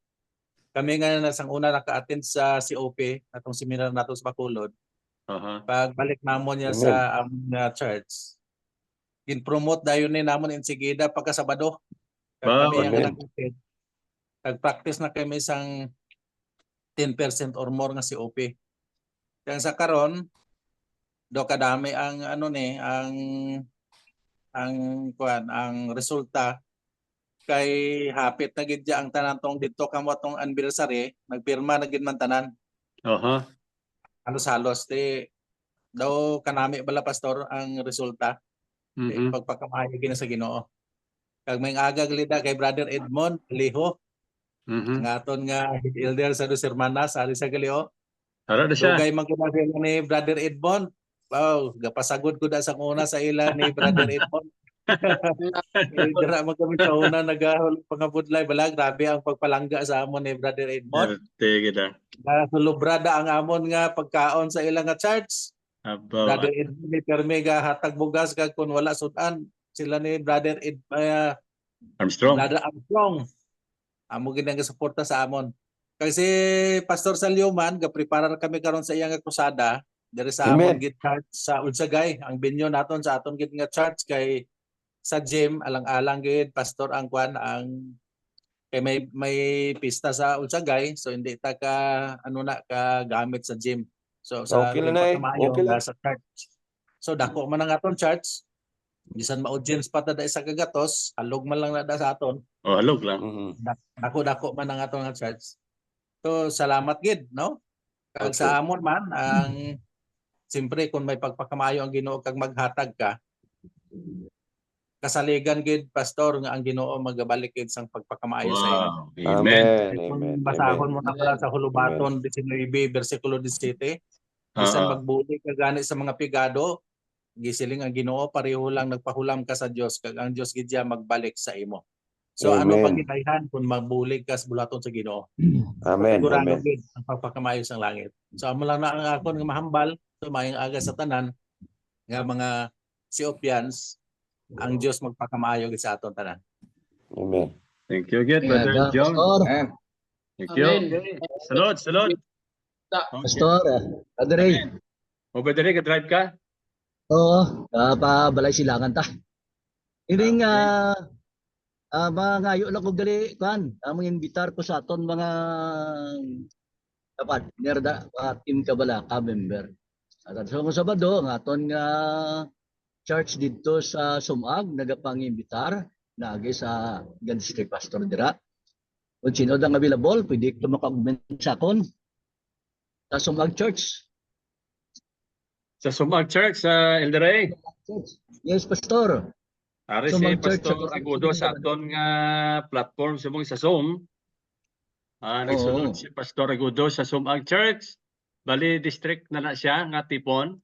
kami nga nasang una naka-attend sa COP atong seminar nato sa Bacolod. Pagbalik namon niya sa church, gin-promote dayon ni namon insigida pagka Sabado. Kami ang nag-practice na kami sang 10% or more nga COP. Kaya sa karon do kadami ang ang resulta kay hapit na gid ang tanan tong dito kamo tong anniversary, nagpirma na gid man tanan. Halos daw kanami bala Pastor ang resulta. Pagpakamayo gina sa Ginoo. Kag may agag lida kay Brother Edmond Liho. Ngaton nga elder sa Dos Hermanas ali sa Galio. Ara siya. Dugay man kita ni Brother Edmond. Wow, gapasagod ko da sa una sa ila ni Brother Edmond. Dira mo kami sa una pangabudlay bala, grabe ang pagpalangga sa amon ni Brother Edmond. Sulubrada ang amon nga pagkaon sa ilang nga church. Brother Edmond ni permega hatag bugas kag kun wala sudan sila ni Brother Armstrong. Brother Armstrong. Amo gid ang suporta sa amon. Kasi Pastor Salyoman gapreparar kami karon sa iyang krusada diri sa amon gid church sa Unsagay. Ang binyo naton sa aton gid nga church kay sa gym alang-alang gid Pastor ang kwan ang kay may pista sa Unsagay, so hindi ta ka ka gamit sa gym. So sa sa church. So dako man ang aton church. Bisan ma-audience pa ta sa kagatos, halog man lang na sa aton. Halog lang. Dako man ang aton nga church. So salamat gid, no? Kag sa amon man ang siyempre kung may pagpakamayo ang Ginoo kag maghatag ka, kasaligan gid Pastor nga ang Ginoo magabalik gid sang pagpakamayo sa iyo. Amen. Basahon mo na pala sa Hulubaton 19 bersikulo 17. Bisan magbulig ka gani sa mga pigado, gisiling ang Ginoo pareho lang nagpahulam ka sa Dios kag ang Dios gid magbalik sa imo. So ano pang gitayhan kung mabulig ka sa bulaton sa Ginoo. Amen. Amen. Ang pagpakamayo sang langit. So amo lang na ang akon nga mahambal, tumayong aga sa tanan nga mga Ethiopians, ang Dios magpakamayo gid sa aton tanan. Amen. Thank you again, Brother John. Thank you. Salud. Pastor, Adrey. Brother Ray, drive ka? Oo, pabalay silangan ta. Hindi nga ngayo lang ko gali kan, among imbitar ko sa aton mga dapat nerda team ka bala ka member. At sa Sabado ang aton nga church dito sa Sumag nagapangimbitar nagi sa district pastor dira. Kung sino dang available, pwede ka maka-comment sa akon sa Sumag Church. Sa Sumag Church, sa Elder Ray? Yes, Pastor. Ari si Sumang Church Pastor sa Agudo sa aton nga platform sa Zoom. Nagsulod Oo. si Pastor Agudo sa Sumag Church. Bali district na siya nga tipon.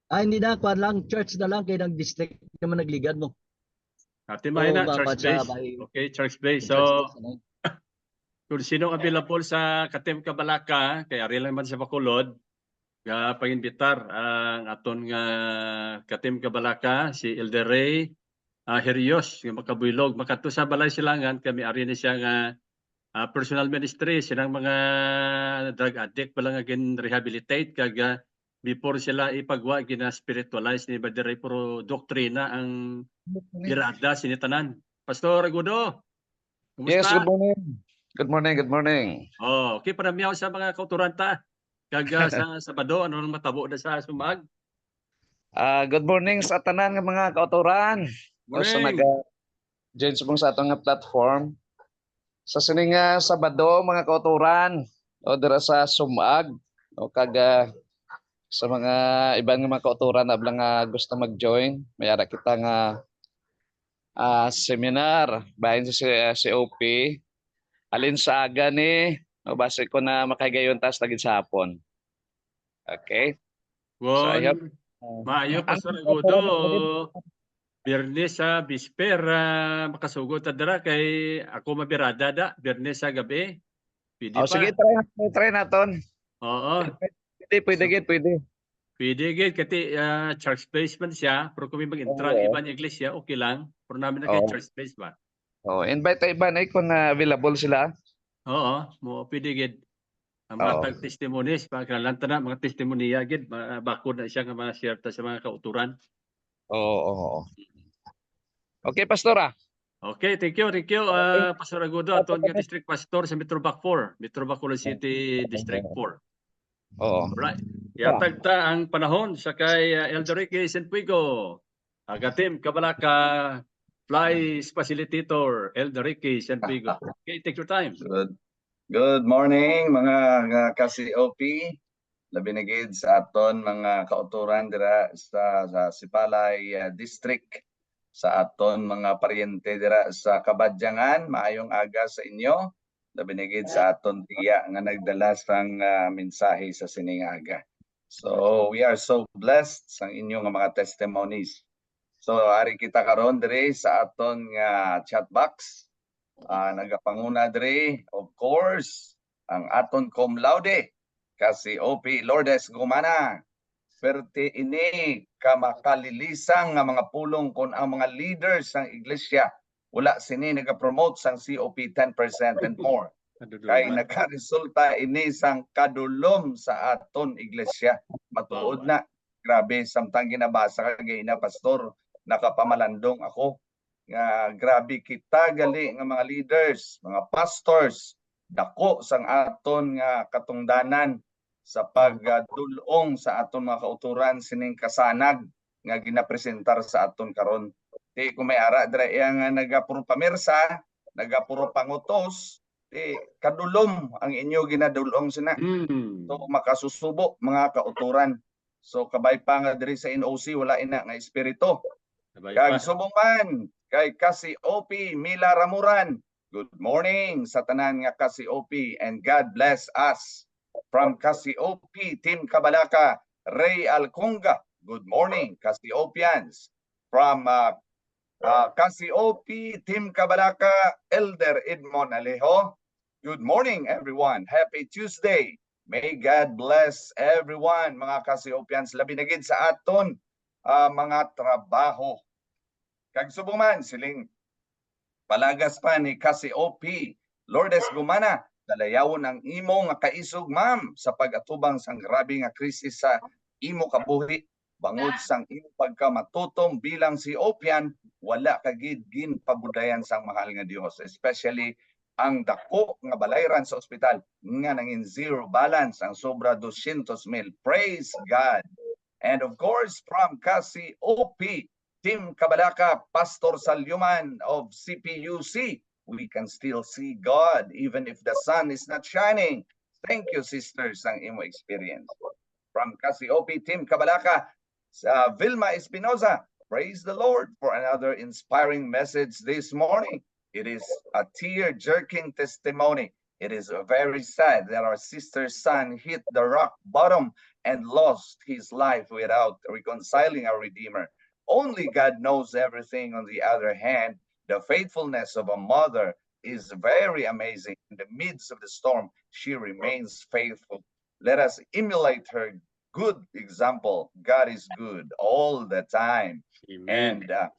Hindi na, kuan lang, church na lang, kaya ng district naman nagligad mo. Timahin na, Oo, church siya base. by- Okay, church base. church So, base na. kung sino available sa Katim Kabalaka, kaya ari lang man sa Bacolod, nga panginbitar ang aton nga Katim Kabalaka, si Elder Ray Herios, nga makabuylog. Makato sa Balay Silangan, kami ari ni siya nga personal ministry, silang mga drug addict pala nga gin-rehabilitate, kag before sila ipagwa, gina-spiritualize ni Brother Ray, puro doktrina ang birada sinitanan. Pastor Agudo, kumusta? Yes, good morning. Good morning, good morning. Okay, paramiyaw sa mga kauturan ta. Kag sa Sabado, ano nang matabo na sa Sumag? Good morning sa tanan nga mga kauturan. O sa Morning. naga-join subong sa atong nga platform. Sa sining nga Sabado mga kauturan o dira sa Sumag o kag sa mga ibang nga mga kauturan na ablang nga gusto mag-join, mayara kita nga seminar bahin sa COP. Alin sa aga ni o base ko na makagayon tas lagi sa hapon. Okay? So I hope Maayo, Pastor Agudo. Biyernes sa bispera, makasugod ta dira kay ako mabirada da. Biyernes sa gabi. Pwede pa. sige, try naton. Oo. Pwede. Pwede gid kati church space man siya, pero kung may mag-entra ang Oo. ibang iglesia, okay lang. Pero namin na kay Oo. church space ba? Invite tayo iba na kung available sila. Oo, mo pwede gid. Ang Oo. matag testimonies, pagkalanta na mga testimonya gid, bakod na siya nga mga share ta sa mga kauturan. Oo. Okay, Pastora. Okay, thank you. Pastor Agudo, aton nga district pastor sa Metro Bac 4, Metro Bacolod City District 4. Oo. Alright. Yatag ta ang panahon sa kay Elder Ricky Sanpuigo. Agatim Kabalaka Flies Facilitator Elder Ricky Sanpuigo. Okay, take your time. Good morning mga ka-COP. Labi na gid sa aton mga kauturan dira sa Sipalay District, sa aton mga paryente dira sa Kabadyangan. Maayong aga sa inyo. Labi na gid sa aton tiya nga nagdala sang mensahe sa sining aga. So we are so blessed sa inyo nga mga testimonies. So ari kita karon diri sa aton nga chat box. Nagapanguna diri, of course, ang aton cum laude kasi OP Lourdes Gumana. Perte ini kamakalilisang nga mga pulong kon ang mga leaders ng iglesia wala sini nagapromote sang COP 10% and more. Kay nagkaresulta ini sang kadulom sa aton iglesia. Matuod na, grabe, samtang ginabasa kagay na pastor, nakapamalandong ako. Grabe kita gali nga mga leaders, mga pastors, dako sang aton nga katungdanan sa pagdulong sa aton mga kauturan sining kasanag nga ginapresentar sa aton karon. Di kung may ara dira nga nagapuro pamirsa, nagapuro pangutos, kadulom ang inyo ginadulong sina. So makasusubo mga kauturan. So kabay pa nga diri sa NOC wala ina nga espiritu. Kag subong man kay ka-COP Mila Ramuran. Good morning sa tanan nga ka-COP and God bless us. From ka-COP Team Kabalaka, Ray Alconga. Good morning ka-COPians. From ka-COP Team Kabalaka, Elder Edmond Alejo. Good morning everyone. Happy Tuesday. May God bless everyone mga ka-COPians. Labi na gid sa aton mga trabaho. Kag subong man siling palagas pa ni ka-COP Lourdes Gumana, dalayawon ang imo nga kaisog ma'am sa pag-atubang sang grabe nga krisis sa imo kabuhi. Bangod sang imo pagkamatutom bilang COPian, wala ka gid ginpabudayan sang mahal nga Dios, especially ang dako nga balayran sa ospital nga nangin zero balance ang sobra 200,000. Praise God. And of course from ka-COP Team Kabalaka, Pastor Salyuman of CPUC, we can still see God even if the sun is not shining. Thank you, sisters, ang imo experience. From ka-COP Team Kabalaka, Vilma Espinoza, Praise the Lord for another inspiring message this morning. It is a tear-jerking testimony. It is very sad that our sister's son hit the rock bottom and lost his life without reconciling our Redeemer. Only God knows everything. On the other hand, the faithfulness of a mother is very amazing. In the midst of the storm, she remains faithful. Let us emulate her good example. God is good all the time. Amen. And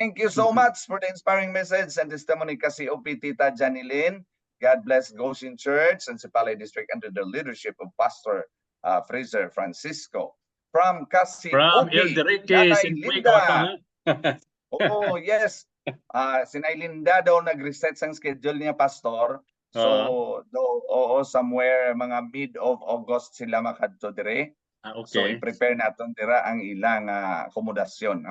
thank you so much for the inspiring message and testimony, Kasi-OP Tita Janilyn. God bless Goshen Church and Sipalay District under the leadership of Pastor Fraser Francisco. From Kasi-OP, Elder Ricky, Nanay Linda. Oh, yes. Sinay Linda daw nag-reset sang schedule niya, Pastor. So, somewhere mga mid of August sila makadto dire. So, Okay. i-prepare natin dira ang ilang akomodasyon.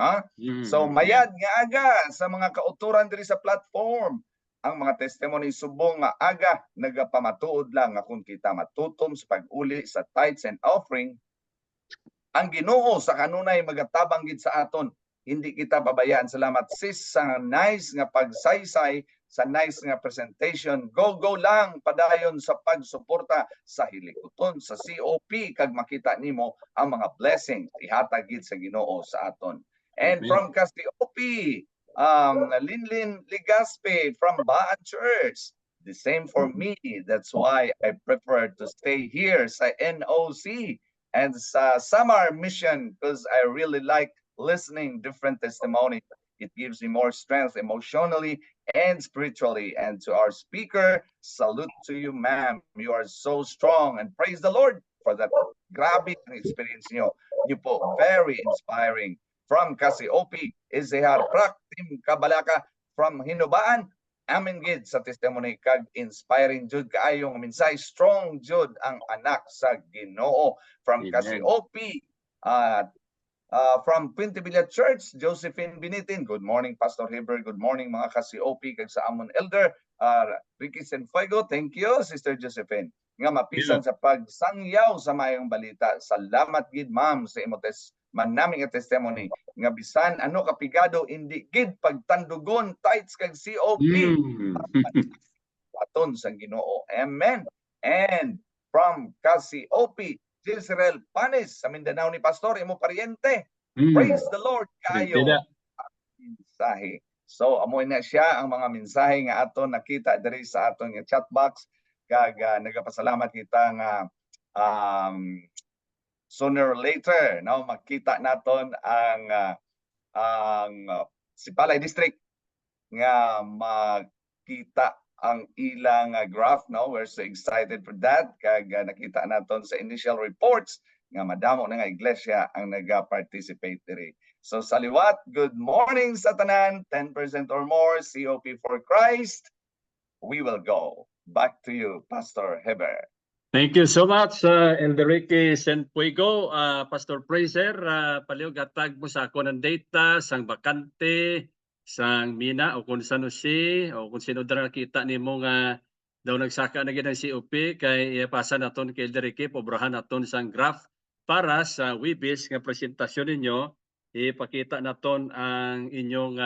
So, mayad nga aga sa mga kauturan diri sa platform. Ang mga testimony subong nga aga nagapamatuod lang nga kung kita matutom sa pag-uli sa tithes and offering, ang Ginoo sa kanunay magatabang gid sa aton. Hindi kita pabayaan. Salamat sis sa nice nga pagsaysay, sa nice nga presentation. Go lang padayon sa pagsuporta sa hilikuton sa COP kag makita nimo ang mga blessings ihatag gid sa Ginoo sa aton. And from COP, Linlin Ligaspe from Baan Church. The same for me. That's why I prefer to stay here sa NOC and sa Samar Mission because I really like listening different testimonies. It gives me more strength emotionally and spiritually. And to our speaker, salute to you, ma'am. You are so strong, and praise the Lord for that grabe experience niyo. You po, very inspiring. From Kasi-OP, Izehar Praktim Kabalaka, from Hinubaan, amin gid sa testimony kag inspiring jud kaayong minsay, strong jud ang anak sa Ginoo. From Kasi-OP, from Quintibilla Church, Josephine Binitin. Good morning, Pastor Heber. Good morning, mga Kasi-OP kag sa amon elder, Ricky Senfuego. Thank you, Sister Josephine. Nga mapisan sa pagsangyaw sa mayong balita. Salamat gid, ma'am, sa imotes manaming testimony. Nga bisan ano kapigado hindi gid pagtandugon tithes kag COP. Aton sa Ginoo. Amen. And from Kasi-OP, Israel Panis sa Mindanao ni Pastor, imo pariente. Praise the Lord kayo. Mensahe. So amoy na siya ang mga mensahe nga aton nakita diri sa aton nga chat box kag nagapasalamat kita nga sooner or later makita naton ang Sipalay District nga makita ang ilang graph. We're so excited for that kag nakita naton sa initial reports nga madamo na nga iglesia ang naga-participate diri. So sa liwat, good morning sa tanan, 10% or more, COP for Christ. We will go. Back to you, Pastor Heber. Thank you so much, Elder Ricky Senfuego. Pastor Fraser, paliw gatag mo sa ako ng data, sang bakante, sang Mina o kung San Jose o kung sino dara nakita nimo nga daw nagsaka na gid ang COP kay ipasa naton kay Elder Ricky, pobrahan naton sang graph para sa Webis nga presentasyon ninyo. Ipakita naton ang inyong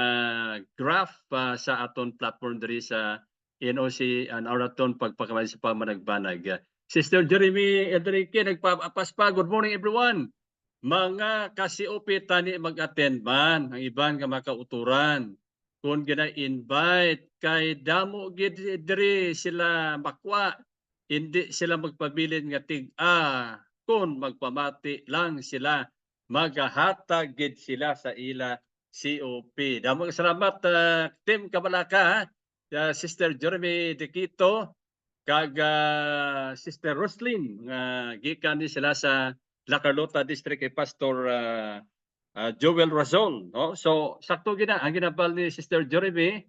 graph sa aton platform diri sa NOC and Araton pagpakaman sa pamanagbanag. Sister Jeremy Enrique nagpapaspa. Good morning everyone. Mga Kasi-OP tani mag-attend man ang iban nga makauturan. Kung gina-invite kay damo gid diri sila makwa, hindi sila magpabilin nga kung magpamati lang sila magahatag gid sila sa ila COP. Damo salamat Team Kabalaka, Sister Jeremy Dequito kag Sister Roslyn nga gikan ni sila sa La Carlota District kay Pastor Joel Razon, no? So sakto gina ang ginabal ni Sister Jeremy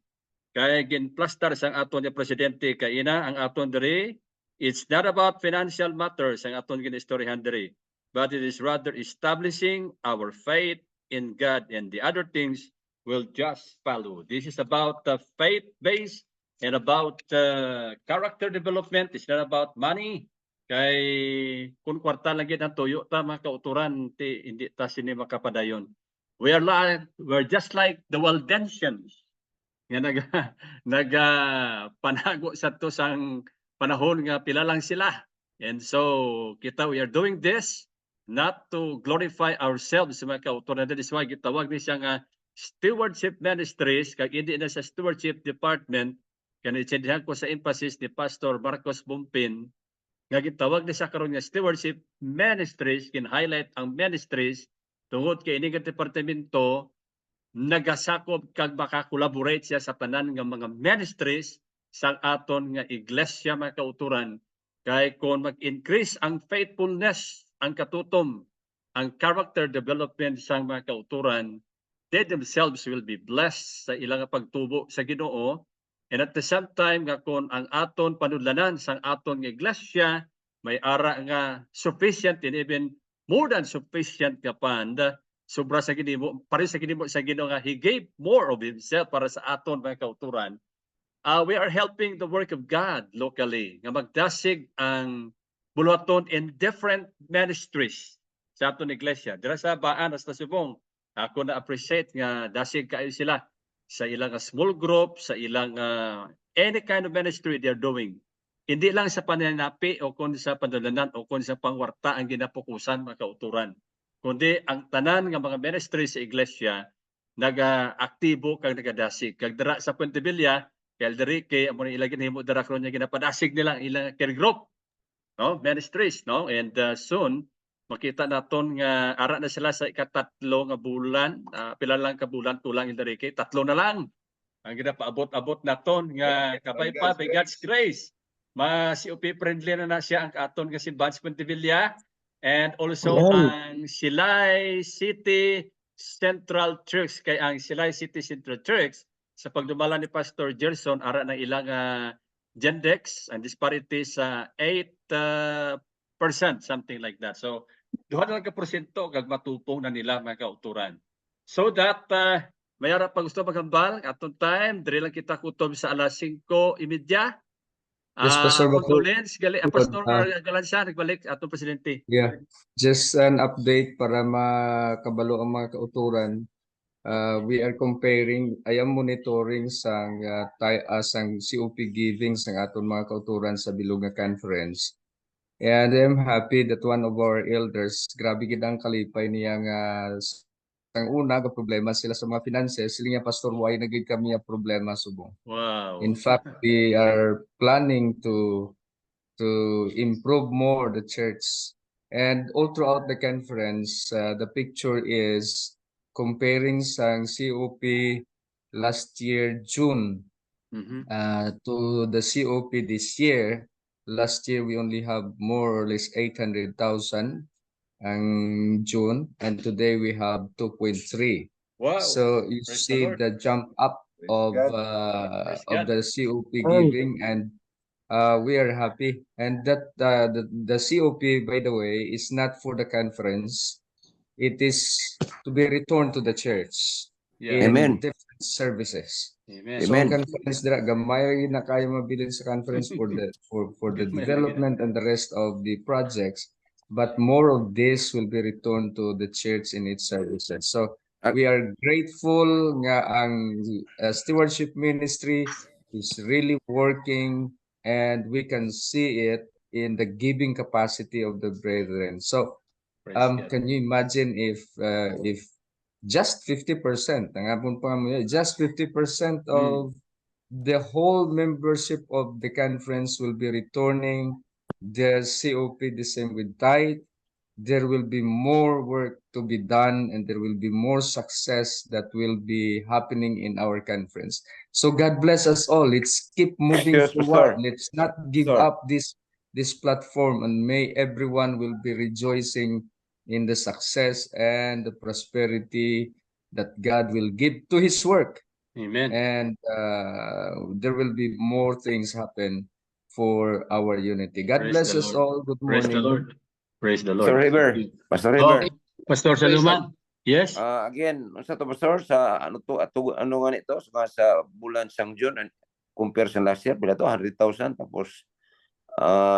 kay ginplaster sang aton nga presidente kay ina ang aton diri. It's not about financial matters ang aton ginistoryahan diri, but it is rather establishing our faith in God, and the other things will just follow. This is about the faith base and about character development. It's not about money. Kay kung kwarta lang gid ang tuyo ta mga kauturan hindi ta sini makapadayon. we're just like the Waldensians nga panago sa to sang panahon nga pila lang sila. And so kita, we are doing this not to glorify ourselves sa mga kautoran. That is why gitawag ni siya nga stewardship ministries, kag hindi na sa stewardship department. Kaya itsindihan ko sa emphasis ni Pastor Marcos Bumpin, nga gitawag ni siya karon nga stewardship ministries, kin-highlight ang ministries tungod kay ini nga departamento nagasakop kag maka-collaborate siya sa tanan nga mga ministries sa aton nga iglesia, mga kauturan. Kay kung mag-increase ang faithfulness, ang katutom, ang character development sa mga kauturan, they themselves will be blessed sa ilang pagtubo sa Ginoo. And at the same time nga kung ang aton panudlanan sa aton nga iglesia may ara nga sufficient and even more than sufficient nga fund, sobra sa Ginoo, pare sa Ginoo nga He gave more of Himself para sa aton mga kauturan. We are helping the work of God locally nga magdasig ang buluhaton in different ministries sa aton iglesia. Dira sa Baan hasta Subong, ako na-appreciate nga dasig kayo sila sa ilang small group, sa ilang any kind of ministry they are doing. Hindi lang sa pananapi o kung sa panulanan o kung sa pangwarta ang ginapukusan mga kauturan, kundi ang tanan nga mga ministry sa iglesia naga-aktibo kag nagadasig. Kag dira sa Puente Villa, kay Alderike, amo ni ilagin himo dira karon nga ginapadasig nila ang ilang care group, no, ministries, no, and soon makita naton nga ara na sila sa ikatatlo nga bulan, pila lang ka bulan tulang Alderike, 3 na lang ang ginapaabot-abot naton nga kapay pa by God's grace. COP friendly na siya ang aton nga simbahan sa Puente Villa, and also ang Silay City Central Church, kay ang Silay City Central Church sa pagdumala ni Pastor Gerson ara na ilang gendex and disparity sa 8% something like that. So duha na lang ka porsyento kag matupong na nila mga kauturan. So that may ara pa gusto maghambal atong time, diri lang kita kutob sa alas 5:30. Yes, Pastor Bato. Pastor Galanza, nagbalik atong presidente. Yeah, just an update para makabalo ang mga kauturan. We are comparing, I am monitoring sang COP giving sang aton mga kauturan sa bilog nga conference. And I'm happy that one of our elders, grabe gid ang kalipay niya nga ang una nga problema sila sa mga finances, sila nga Pastor why nagig kami nga problema subong. Wow. In fact, we are planning to improve more the church. And all throughout the conference, the picture is comparing sang COP last year June to the COP this year. Last year we only have more or less 800,000 ang June, and today we have 2.3. Wow. So you Praise see the Lord. the jump up of the COP giving, and we are happy. And that the COP, by the way, is not for the conference. It is to be returned to the church in different services. Amen. So conference dira gamay na kayo mabilin sa conference for the development and the rest of the projects, but more of this will be returned to the church in its services. So we are grateful nga ang stewardship ministry is really working, and we can see it in the giving capacity of the brethren. So can you imagine if just 50%, just 50% of the whole membership of the conference will be returning the COP the same with tithe, there will be more work to be done, and there will be more success that will be happening in our conference. So God bless us all. Let's keep moving forward. Let's not give up this platform, and may everyone will be rejoicing in the success and the prosperity that God will give to His work. Amen. And there will be more things happen for our unity. God Praise bless the us Lord. all. Good Praise the morning. Lord. Praise the Lord. Pastor River. Pastor Saluman. Yes. Again, sa to Pastor, sa ano nga nito sa bulan sang June, compare sa last year, pila to 100,000, tapos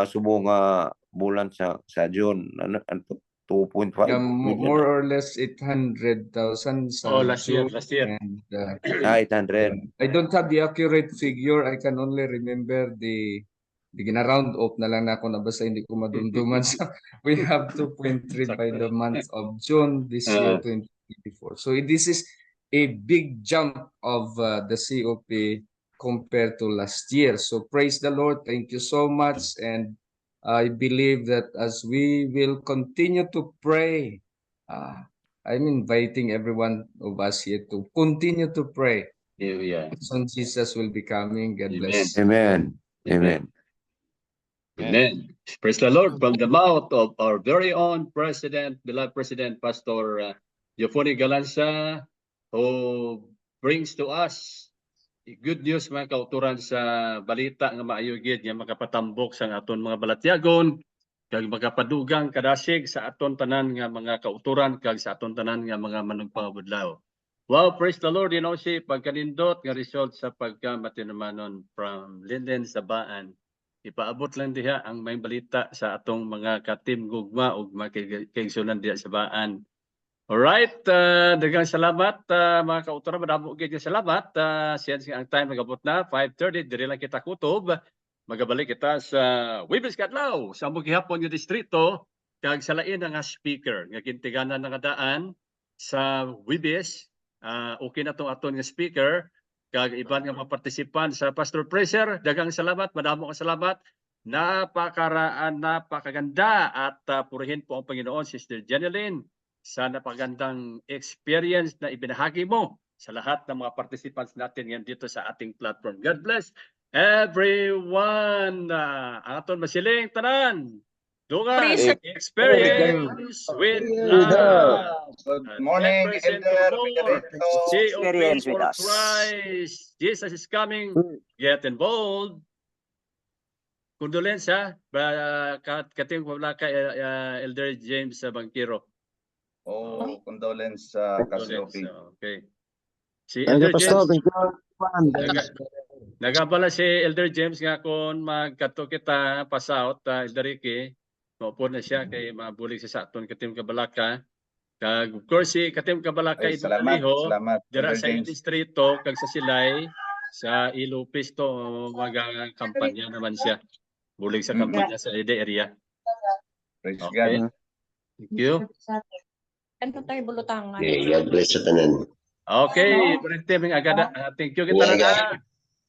subong bulan sa June, ano to 2.5 million. more or less 800,000 Oh, sa last year, June. last year. And 800. I don't have the accurate figure. I can only remember the gina-round off na lang na ako nabasa, hindi ko madumduman. So we have 2.3 by the month of June this year, 2024. So this is a big jump of the COP compared to last year. So praise the Lord. Thank you so much. And I believe that as we will continue to pray, I'm inviting everyone of us here to continue to pray. Yeah. Son Jesus will be coming. God bless. Amen. Amen. Amen. Praise the Lord. From the mouth of our very own President, beloved President, Pastor Euphony Galanza, who brings to us good news, mga kauturan, sa balita nga maayugid nga makapatambok sa aton mga balatyagon, kag makapadugang kadasig sa aton tanan nga mga kauturan, kag sa aton tanan nga mga manugpangabudlaw. Wow, praise the Lord. Si pagkanindot nga result sa pagkamatinumanon from Linden sa Baan. Ipaabot lang diha ang may balita sa atong mga katim gugma ug makigsunan diha sa Baan. Alright, daghang salamat mga kauturan, madamo gyud salamat. Since ang time nagabot na 5:30, diri lang kita kutob. Magabalik kita sa Wibis Kadlaw sa Mugihapon nga distrito kag sa lain nga speaker nga kintiganan nga daan sa Wibis. Okay na tong aton nga speaker kag iban nga mga partisipan sa Pastor Fraser. Daghang salamat, madamo ka salamat. Napakaganda at purihin po ang Panginoon, Sister Jeneline, sa napagandang experience na ibinahagi mo sa lahat ng mga participants natin ngayon dito sa ating platform. God bless everyone. Ang aton masiling tanan. Dungan, experience with love. Good morning, Elder Benedicto. Experience with us. Christ. Jesus is coming. Get involved. Kondolensya, kating wala ka Elder James Bangkiro. Oh, condolence sa Cassiope. Okay. Si Elder James. Nagabala si Elder James nga kung magkato kita pass out, Elder Ricky, maupo na siya kay mabulig sa aton katim Kabalaka. Kag of course si katim Kabalaka idaliho dira sa distrito kag sa Silay sa Ilupis to kampanya naman siya. Bulig sa kampanya sa area. Praise God. Thank you. Kanto tayo bulutangan. God bless sa tanan. Okay, thank you kita na.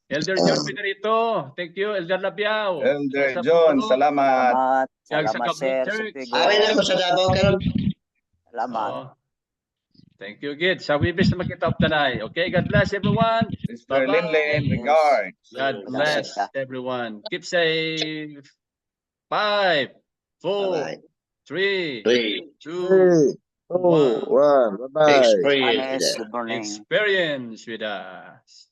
Elder John Pinarito, thank you. Elder Labiao. Elder John, salamat. Salamat, sir. Aray na ko sa Davao karon. Salamat. Thank you, Gid. Sa Wibis na makita of tanay. Okay, God bless everyone. Sister Linlin, regards. God bless everyone. Keep safe. 5, 4, 3, 2, 1. Bye-bye. Experience with us.